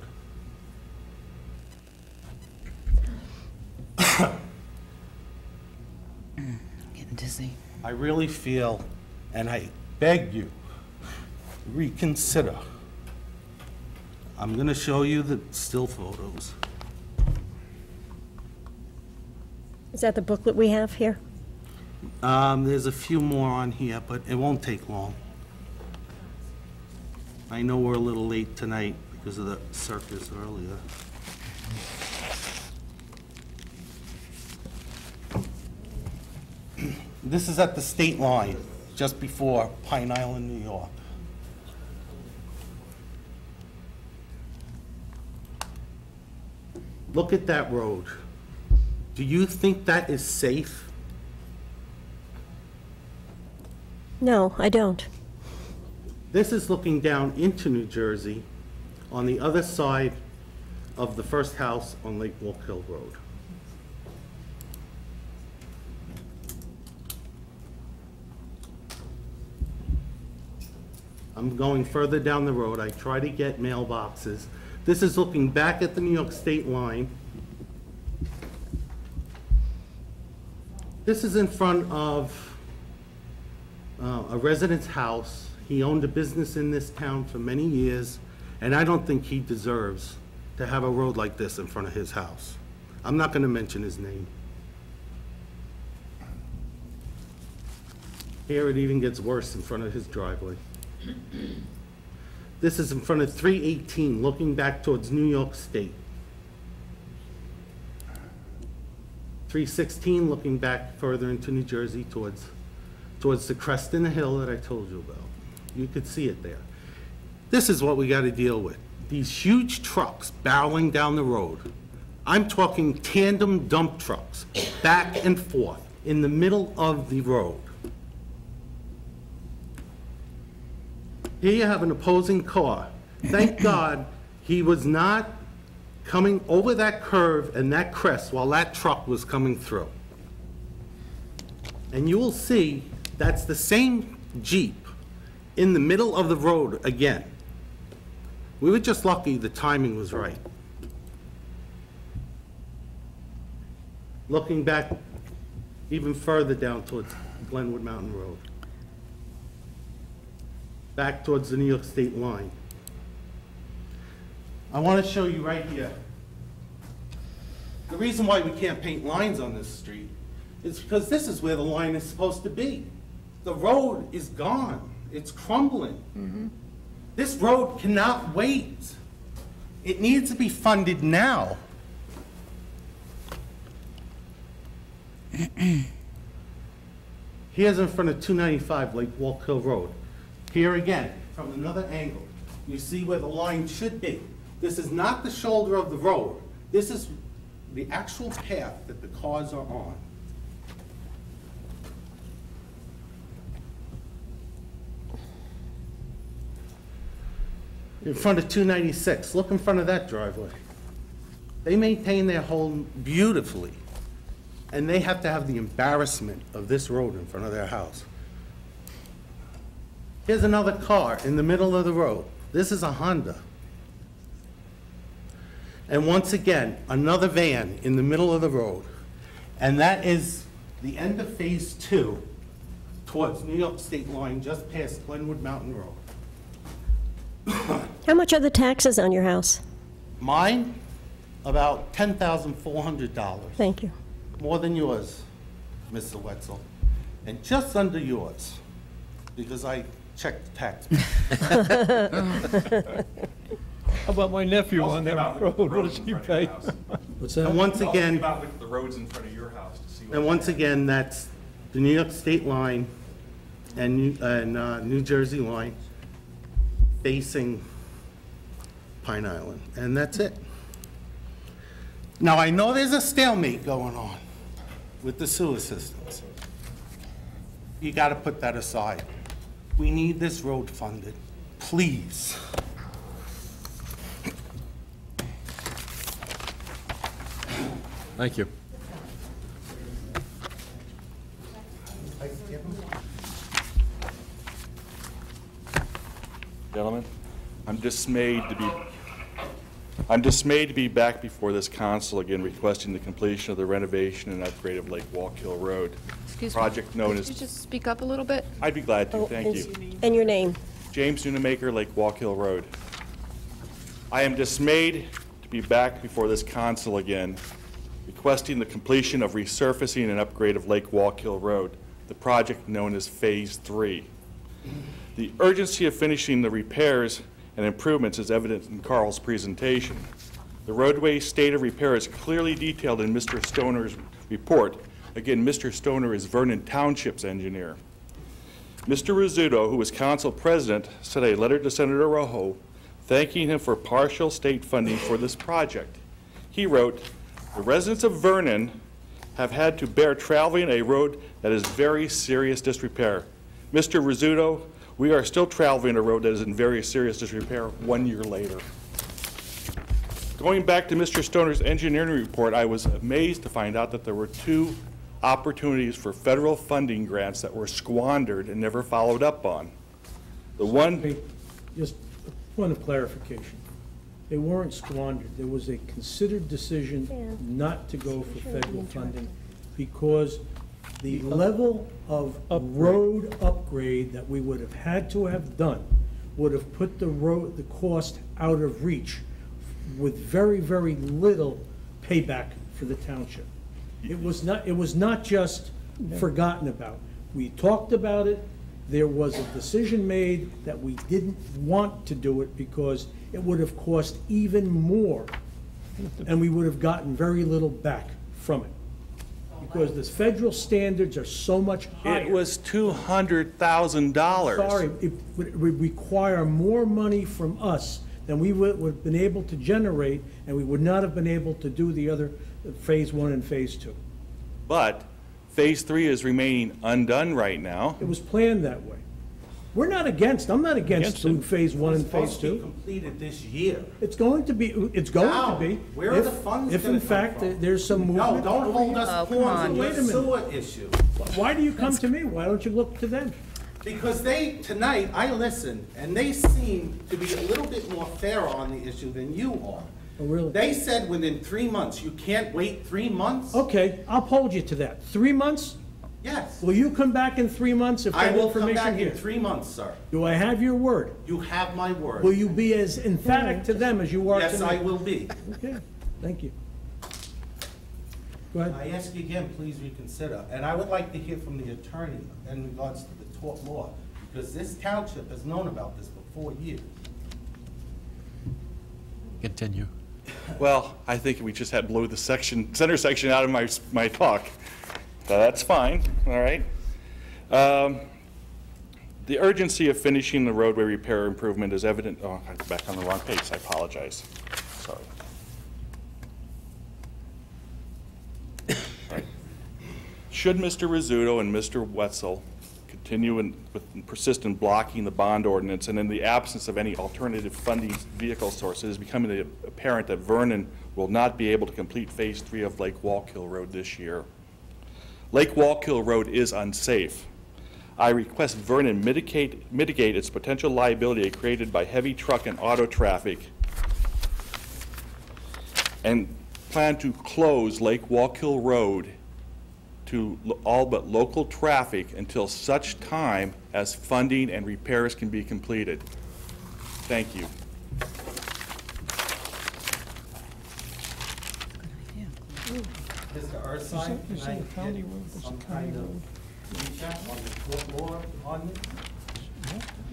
Getting dizzy. I really feel, and I beg you, reconsider. I'm going to show you the still photos. Is that the booklet we have here? There's a few more on here, but it won't take long. I know we're a little late tonight because of the circus earlier. This is at the state line, just before Pine Island, New York. Look at that road. Do you think that is safe? No, I don't. This is looking down into New Jersey on the other side of the first house on Lake Walk Hill Road. I'm going further down the road. I try to get mailboxes. This is looking back at the New York State line. This is in front of a resident's house. He owned a business in this town for many years, and I don't think he deserves to have a road like this in front of his house. I'm not going to mention his name. Here it even gets worse in front of his driveway. This is in front of 318, looking back towards New York State. 316, looking back further into New Jersey towards the crest in the hill that I told you about. You could see it there. This is what we got to deal with. These huge trucks barreling down the road. I'm talking tandem dump trucks, back and forth, in the middle of the road. Here you have an opposing car. Thank God he was not coming over that curve and that crest while that truck was coming through. And you will see that's the same Jeep in the middle of the road again. We were just lucky the timing was right. Looking back even further down towards Glenwood Mountain Road. Back towards the New York State line. I want to show you right here. The reason why we can't paint lines on this street is because this is where the line is supposed to be. The road is gone. It's crumbling. This road cannot wait. It needs to be funded now. Here's in front of 295 Lake Walk Hill Road. Here again, from another angle, you see where the line should be. This is not the shoulder of the road. This is the actual path that the cars are on. In front of 296, look in front of that driveway. They maintain their home beautifully, and they have to have the embarrassment of this road in front of their house. Here's another car in the middle of the road. This is a Honda. And once again, another van in the middle of the road. And that is the end of Phase 2 towards New York State line, just past Glenwood Mountain Road. How much are the taxes on your house? Mine, about $10,400. Thank you. More than yours, Mr. Wetzel. And just under yours, because I checked the tax. How about my nephew on that road? What does he pay? What's that? And once again, About the roads in front of your house to see what. and once again, that's the New York State line and New Jersey line facing Pine Island, and that's it. Now, I know there's a stalemate going on with the sewer systems. You got to put that aside. We need this road funded, please. Thank you. Gentlemen, I'm dismayed to be back before this council again requesting the completion of the renovation and upgrade of Lake Walk Hill Road. Excuse Project known Could you as, just speak up a little bit? I'd be glad to, Oh, thank and- you. And your name? James Nunemaker, Lake Walk Hill Road. I am dismayed to be back before this council again, requesting the completion of resurfacing and upgrade of Lake Walk Hill Road, the project known as Phase 3. The urgency of finishing the repairs and improvements is evident in Carl's presentation. The roadway state of repair is clearly detailed in Mr. Stoner's report. Again, Mr. Stoner is Vernon Township's engineer. Mr. Rizzuto, who was council president, sent a letter to Senator Rojo thanking him for partial state funding for this project. He wrote, "The residents of Vernon have had to bear traveling a road that is very serious disrepair. Mr. Rizzuto, we are still traveling a road that is in very serious disrepair 1 year later." Going back to Mr. Stoner's engineering report, I was amazed to find out that there were 2 opportunities for federal funding grants that were squandered and never followed up on. The one, Hey, just a point of clarification. They weren't squandered. There was a considered decision not to go for federal funding because the level of road upgrade that we would have had to have done would have put the cost out of reach with very, very little payback for the township. It was not just forgotten about. We talked about it. There was a decision made that we didn't want to do it because it would have cost even more, and we would have gotten very little back from it. Because the federal standards are so much higher. It was $200,000. Sorry, it would require more money from us than we would have been able to generate, and we would not have been able to do the other Phase 1 and Phase 2. But Phase 3 is remaining undone right now. It was planned that way. I'm not against doing Phase 1 and Phase Supposed to be 2. completed this year. It's going to be. Now, where are the funds If gonna in come fact from? there's some No, movement. don't hold us Oh, come pawns on. in Wait a the minute. sewer issue. Why do you come to me? Why don't you look to them? Because tonight, I listened, and they seem to be a little bit more fair on the issue than you are. Oh, really? They said within 3 months. You can't wait 3 months? Okay, I'll hold you to that. 3 months? Yes. Will you come back in 3 months if I that will come information back here? in 3 months, sir. Do I have your word? You have my word. Will you be as emphatic to them as you are to me? Yes, I will be. Okay, thank you. Go ahead. I ask you again, please reconsider. And I would like to hear from the attorney in regards to the tort law, because this township has known about this for 4 years. Continue. Well, I think we just had blew the center section out of my talk. That's fine, all right. The urgency of finishing the roadway repair improvement is evident. Oh, I'm back on the wrong page. I apologize. Sorry. All right. Should Mr. Rizzuto and Mr. Wetzel continue and persist in blocking the bond ordinance, and in the absence of any alternative funding vehicle sources, it is becoming apparent that Vernon will not be able to complete Phase 3 of Lake Wallkill Road this year. Lake Wallkill Road is unsafe. I request Vernon mitigate its potential liability created by heavy truck and auto traffic, and plan to close Lake Wallkill Road to all but local traffic until such time as funding and repairs can be completed. Thank you. Mr. Ursine, can I get some kind of feedback on the tort law on this?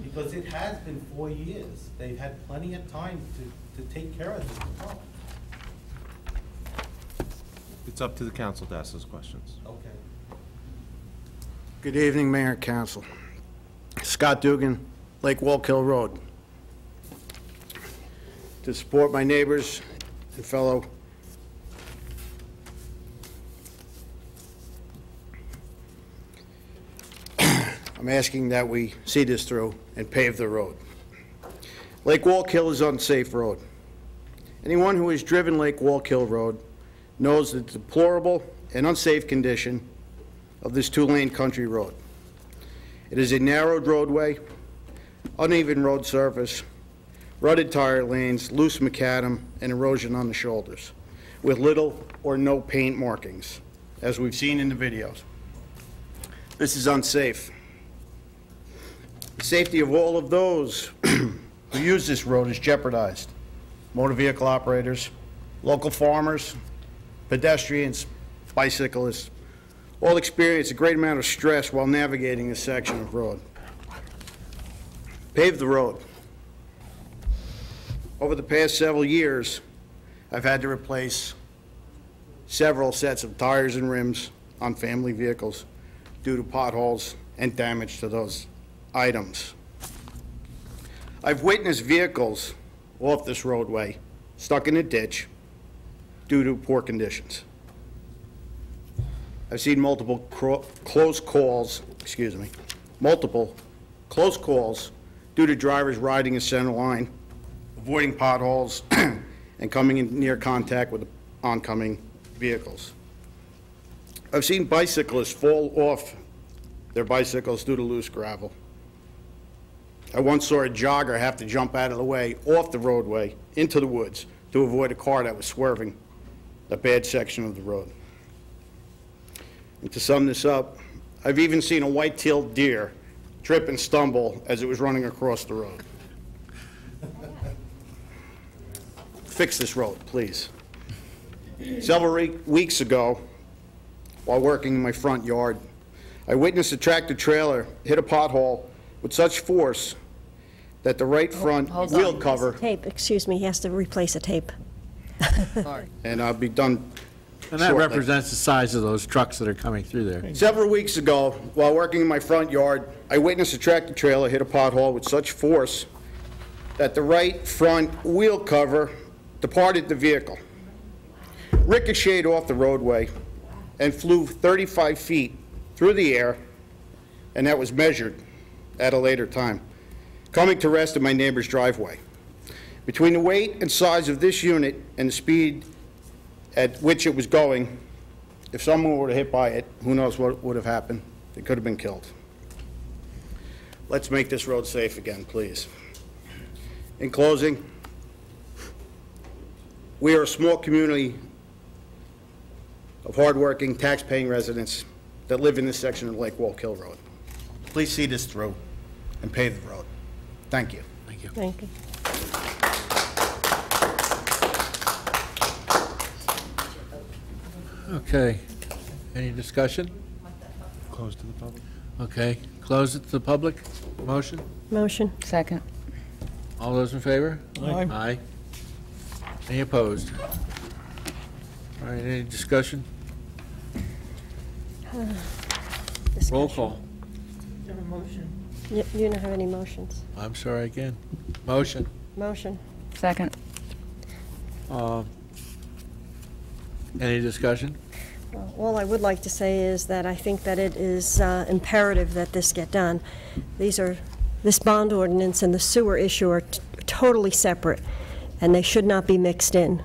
Because it has been 4 years. They've had plenty of time to take care of this problem. It's up to the council to ask those questions. Okay. Good evening, Mayor and Council. Scott Dugan, Lake Wallkill Road. To support my neighbors and fellow I'm asking that we see this through and pave the road. Lake Wallkill is an unsafe road. Anyone who has driven Lake Wallkill Road knows the deplorable and unsafe condition of this two-lane country road. It is a narrowed roadway, uneven road surface, rutted tire lanes, loose macadam, and erosion on the shoulders, with little or no paint markings, as we've seen in the videos. This is unsafe. The safety of all of those who use this road is jeopardized. Motor vehicle operators, local farmers, pedestrians, bicyclists, all experience a great amount of stress while navigating this section of road. Pave the road. Over the past several years, I've had to replace several sets of tires and rims on family vehicles due to potholes and damage to those items. I've witnessed vehicles off this roadway stuck in a ditch due to poor conditions. I've seen multiple close calls due to drivers riding a center line, avoiding potholes, and coming in near contact with oncoming vehicles. I've seen bicyclists fall off their bicycles due to loose gravel. I once saw a jogger have to jump out of the way, off the roadway, into the woods to avoid a car that was swerving a bad section of the road. And to sum this up, I've even seen a white-tailed deer trip and stumble as it was running across the road. Fix this road, please. Several weeks ago, while working in my front yard, I witnessed a tractor trailer hit a pothole with such force that the right front wheel cover... Tape, excuse me, he has to replace a tape. Sorry. And I'll be done And that shortly. represents the size of those trucks that are coming through there. Several weeks ago, while working in my front yard, I witnessed a tractor trailer hit a pothole with such force that the right front wheel cover departed the vehicle, ricocheted off the roadway, and flew 35 feet through the air, and that was measured at a later time, coming to rest in my neighbor's driveway. Between the weight and size of this unit and the speed at which it was going, if someone were to hit by it, who knows what would have happened? They could have been killed. Let's make this road safe again, please. In closing, we are a small community of hardworking, tax-paying residents that live in this section of Lake Wallkill Road. Please see this through and pave the road. Thank you. Thank you. Thank you. Okay. Any discussion? Close to the public. Okay. Close it to the public. Motion? Motion. Second. All those in favor? Aye. Aye. Any opposed? All right, any discussion? Roll call. Have a motion. You don't have any motions. I'm sorry again. Motion. Motion. Second. Any discussion? All I would like to say is that I think that it is imperative that this get done. This bond ordinance and the sewer issue are totally separate, and they should not be mixed in.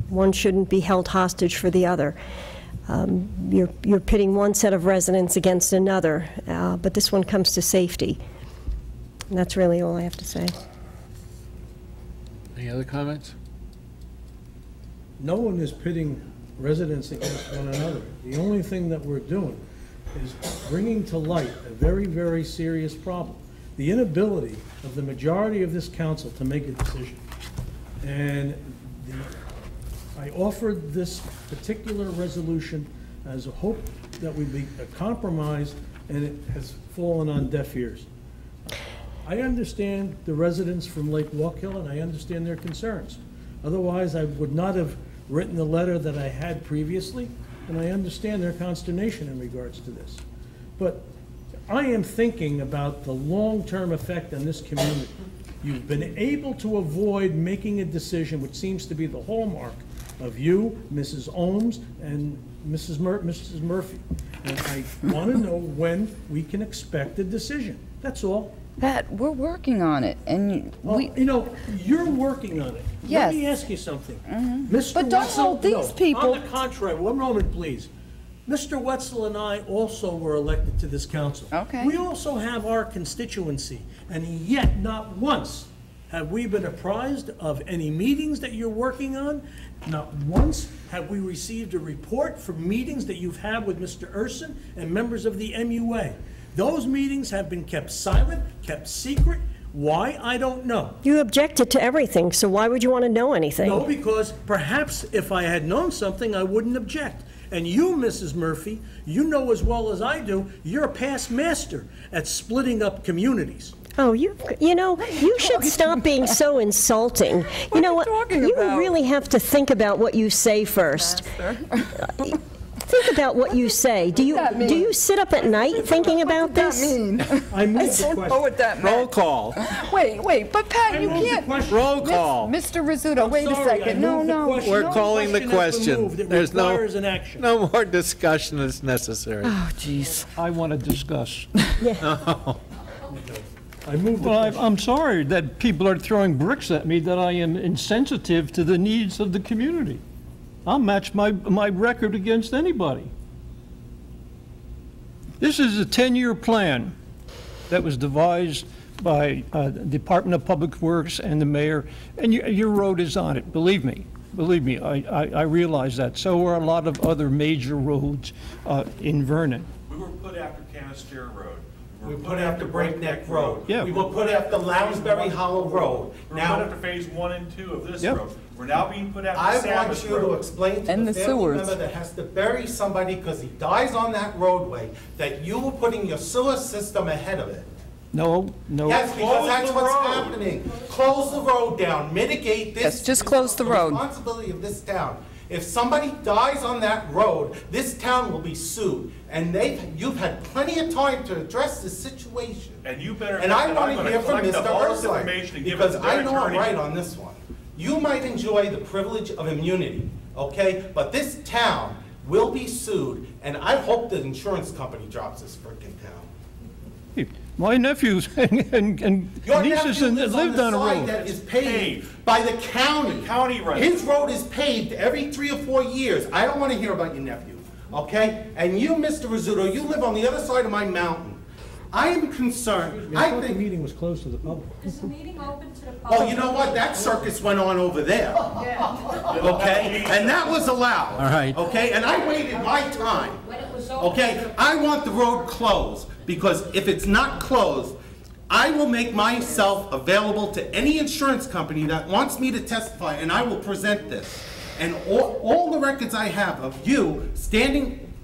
One shouldn't be held hostage for the other. You're pitting one set of residents against another, but this one comes to safety. And that's really all I have to say. Any other comments? No one is pitting residents against one another. The only thing that we're doing is bringing to light a very, very serious problem. The inability of the majority of this council to make a decision. And I offered this particular resolution as a hope that we'd be a compromise, and it has fallen on deaf ears. I understand the residents from Lake Wallkill, and I understand their concerns. Otherwise, I would not have written the letter that I had previously, and I understand their consternation in regards to this. But I am thinking about the long-term effect on this community. You've been able to avoid making a decision, which seems to be the hallmark of you, Mrs. Ohms, and Mrs. Murphy. And I want to know when we can expect a decision. That's all. Pat, we're working on it, and Well, you know, you're working on it. Yes. Let me ask you something. Mr. But don't Wetzel, hold these no, people- On the contrary, one moment, please. Mr. Wetzel and I also were elected to this council. Okay. We also have our constituency, and yet not once have we been apprised of any meetings that you're working on. Not once have we received a report from meetings that you've had with Mr. Urson and members of the MUA. Those meetings have been kept silent, kept secret. Why? I don't know. You objected to everything, so why would you want to know anything? No, because perhaps if I had known something, I wouldn't object. And you, Mrs. Murphy, you know as well as I do, you're a past master at splitting up communities. Oh, you know, you should stop being so insulting. You know what? You really have to think about what you say first. Think about what you say. Do you sit up at night thinking about this? I moved the question. what that Roll call. Wait, but Pat, you moved the can't. question. Roll call. Mr. Rizzuto, wait a Sorry, I second. No, moved the no. question. We're No calling the question has been question. moved. It There's requires an action. no more discussion is necessary. Oh, jeez. I want to discuss. I moved the Well, question. I'm sorry that people are throwing bricks at me, that I am insensitive to the needs of the community. I'll match my record against anybody. This is a 10-year plan that was devised by the Department of Public Works and the mayor, and your road is on it, believe me. Believe me, I realize that. So are a lot of other major roads in Vernon. We were put after Canister Road. We put after Breakneck Road. Yeah. We were put after Lounsbury Hollow Road. We were put Now, after phase 1 and 2 of this Yep. road. We're now being put I after want Sabbath you to Road. explain to And the the family sewers. member that has to bury somebody because he dies on that roadway, that you were putting your sewer system ahead of it. No, no. Yes, because Close that's the what's road. happening. Close the road down, mitigate this. Yes, just close the road. Responsibility of this town. If somebody dies on that road, this town will be sued. And you've had plenty of time to address this situation. And you better. And I I'm want to gonna hear from collect Mr. all this information Ursula, and give it because to their I know I'm attorney. right on this one. You might enjoy the privilege of immunity, okay? But this town will be sued, and I hope the insurance company drops this frickin' town. My nephews and Your nieces nephew lives on live the down the side road. that is paved by the county. The county runs His it. road is paved every 3 or 4 years. I don't want to hear about your nephew, okay? And you, Mr. Rizzuto, you live on the other side of my mountain. I am concerned. I I thought the think, meeting was closed to the public. Is the meeting open to the public? oh, you know what? That circus went on over there, okay? And that was allowed. All right. Okay, and I waited my time. When it was open. Okay, I want the road closed, because if it's not closed, I will make myself available to any insurance company that wants me to testify, and I will present this. And all the records I have of you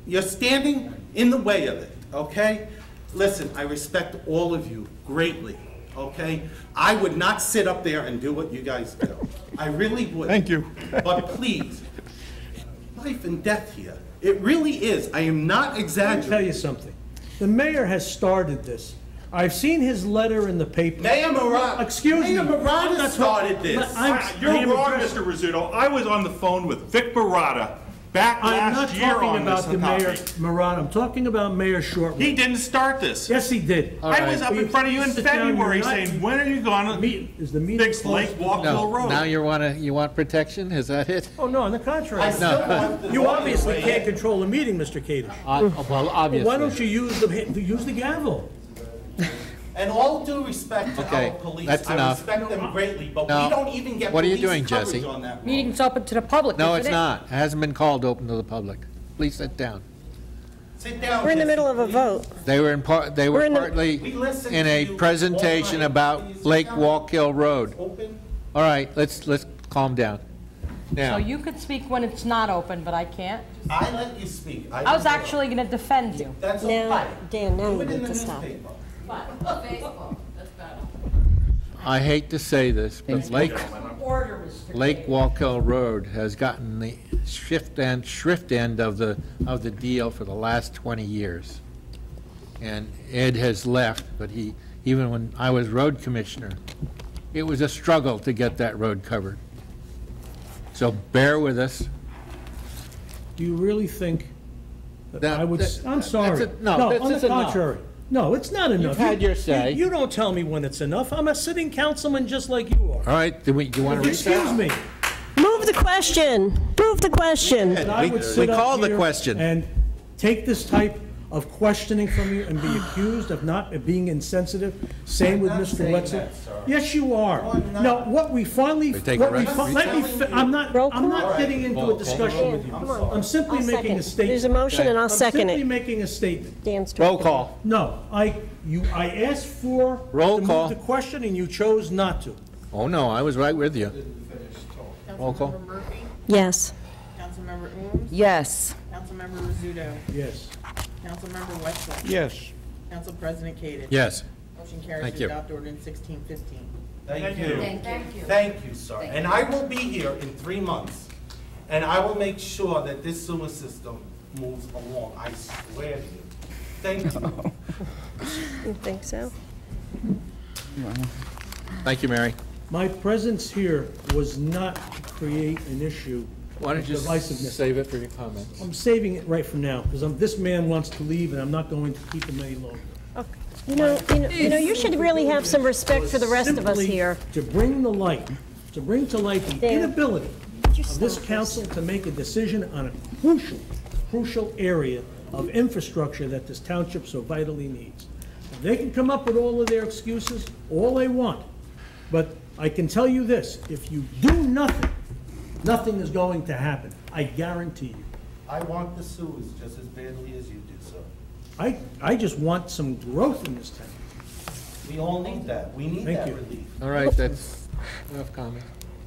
you're standing in the way of it, okay? Listen, I respect all of you greatly, okay? I would not sit up there and do what you guys do. I really would. Thank you. But please, life and death here. It really is. I am not Let me exaggerating. tell you something. The mayor has started this. I've seen his letter in the paper. Mayor Murata. Excuse me. Mayor Murata I'm not started talking- this. I You're am wrong, addressing- Mr. Rizzuto. I was on the phone with Vic Barata back I'm not last year talking on this about the mayor, topic. Marat. I'm talking about Mayor Shortman. He didn't start this. Yes, he did. I was up in front of you in Sit down, February you're not- saying, when are you gonna Is the meeting fix closed? Lake Walk Hill No, Road? now you want protection? Is that it? Oh, no, on the contrary. I still want the You obviously right can't away. control a meeting, Mr. Kadish. Well, obviously. Why don't you use the gavel? And all due respect to Okay, our police, that's I enough. respect them greatly, but No. we don't even get What are you police doing, coverage Jesse? on that road. Meeting's open to the public, No, isn't it's it? not. It hasn't been called open to the public. Please sit down. Sit down, We're in the Jesse, middle of a please. vote. They were We're in the- partly We listened in to a you all presentation night. about Please, Lake sit down. Walk Hill Road. Open. All right, let's calm down. So Now, you could speak when it's not open, but I can't? I let you speak. I was actually going to defend you. That's Now, okay. Dan, now Do you it in need the to stop. newspaper. I hate to say this, but Order, Mr. Lake Walk Hill Road has gotten the shrift end of the deal for the last 20 years. And Ed has left, but even when I was road commissioner, it was a struggle to get that road covered. So bear with us. Do you really think that That- I would, that- I'm that's sorry. it. No, this on the is enough. contrary. No, it's not enough. You've had your say. You don't tell me when it's enough. I'm a sitting councilman just like you are. All right, do you want to Excuse reset? me. Move the question. Move the question. And I We- would we sit up called the here question. And take this type of questioning from you and be accused of not being insensitive. Same with I'm not Mr. saying Wetzel. that, sir. Yes, you are. No, I'm not. Now, what we finally, We take what a we, rest? fi- let me, fi- I'm not, Roll I'm call? not getting into a discussion with you. Come on. I'm simply I'll making second. a statement. There's a motion and I'll second I'm simply it. making a statement. Dan's Roll talking. call. No, I asked for Roll to call. move the question and you chose not to. Oh, no, I was right with you. Roll call. Councilmember Murphy? Yes. Councilmember Ooms? Yes. Councilmember Rizzuto? Yes. Councilmember Wetzel? Yes. Council President Kadich? Yes. Motion carries Thank to you. adopt ordinance 1615. Thank you. Thank you. Thank you, sir. And I will be here in 3 months, and I will make sure that this sewer system moves along. I swear to you. Thank you. You think so? Thank you, Mary. My presence here was not to create an issue Why of don't you divisiveness. save it for your comments? I'm saving it right for now, because this man wants to leave, and I'm not going to keep him any longer. You should really have some respect for the rest of us Simply here. to bring to light the Dan, inability would you of this stop this? council to make a decision on a crucial area of infrastructure that this township so vitally needs. They can come up with all of their excuses, all they want, but I can tell you this, if you do nothing, nothing is going to happen. I guarantee you. I want the sewers just as badly as you do, sir. I just want some growth in this town. We all need that. We need Thank that you. relief. All right, that's enough comment.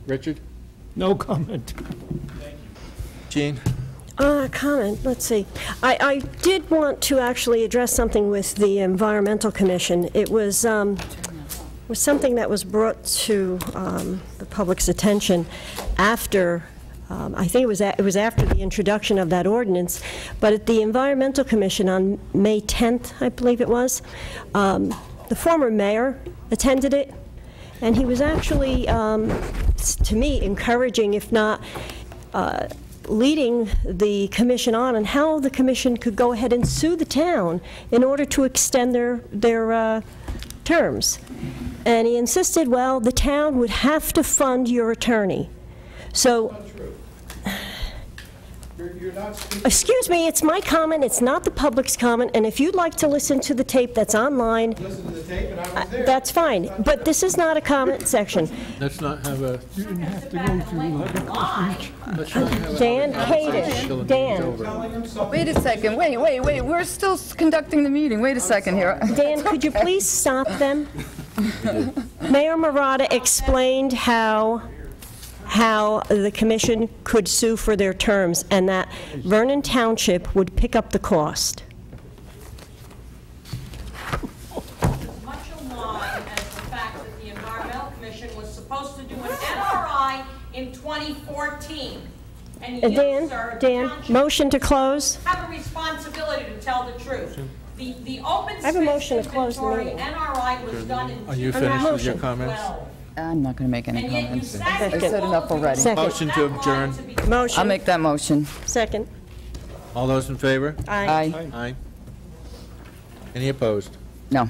Richard? No comment. Jean? Comment, let's see. I did want to actually address something with the Environmental Commission. It was something that was brought to the public's attention after, I think it was after the introduction of that ordinance, but at the Environmental Commission on May 10th, I believe it was, the former mayor attended it, and he was actually, to me, encouraging, if not leading the commission on how the commission could go ahead and sue the town in order to extend their terms. And he insisted, well, the town would have to fund your attorney. So, excuse me, it's my comment, it's not the public's comment, and if you'd like to listen to the tape that's online, that's fine. But this is not a comment section. Let's not have a... You didn't have to go through 11 questions. let's not have a Dan conversation till the Hayden, meeting's Dan. over. Wait a second, wait, we're still conducting the meeting, wait a second here. Dan, could you please stop them? Mayor Murata explained how the commission could sue for their terms, and that Vernon Township would pick up the cost. Much in line as the fact that the Environmental Commission was supposed to do an NRI in 2014. And you, sir, the Dan, township, motion to close. have a responsibility to tell the truth. The open I have a motion space to close the inventory meeting. NRI was done in Are you finished with your comments? 2012. I'm not going to make any And yet you comments. said I said enough already. Second. Motion to adjourn. Motion. I'll make that motion. Second. All those in favor? Aye. Aye. Aye. Any opposed? No.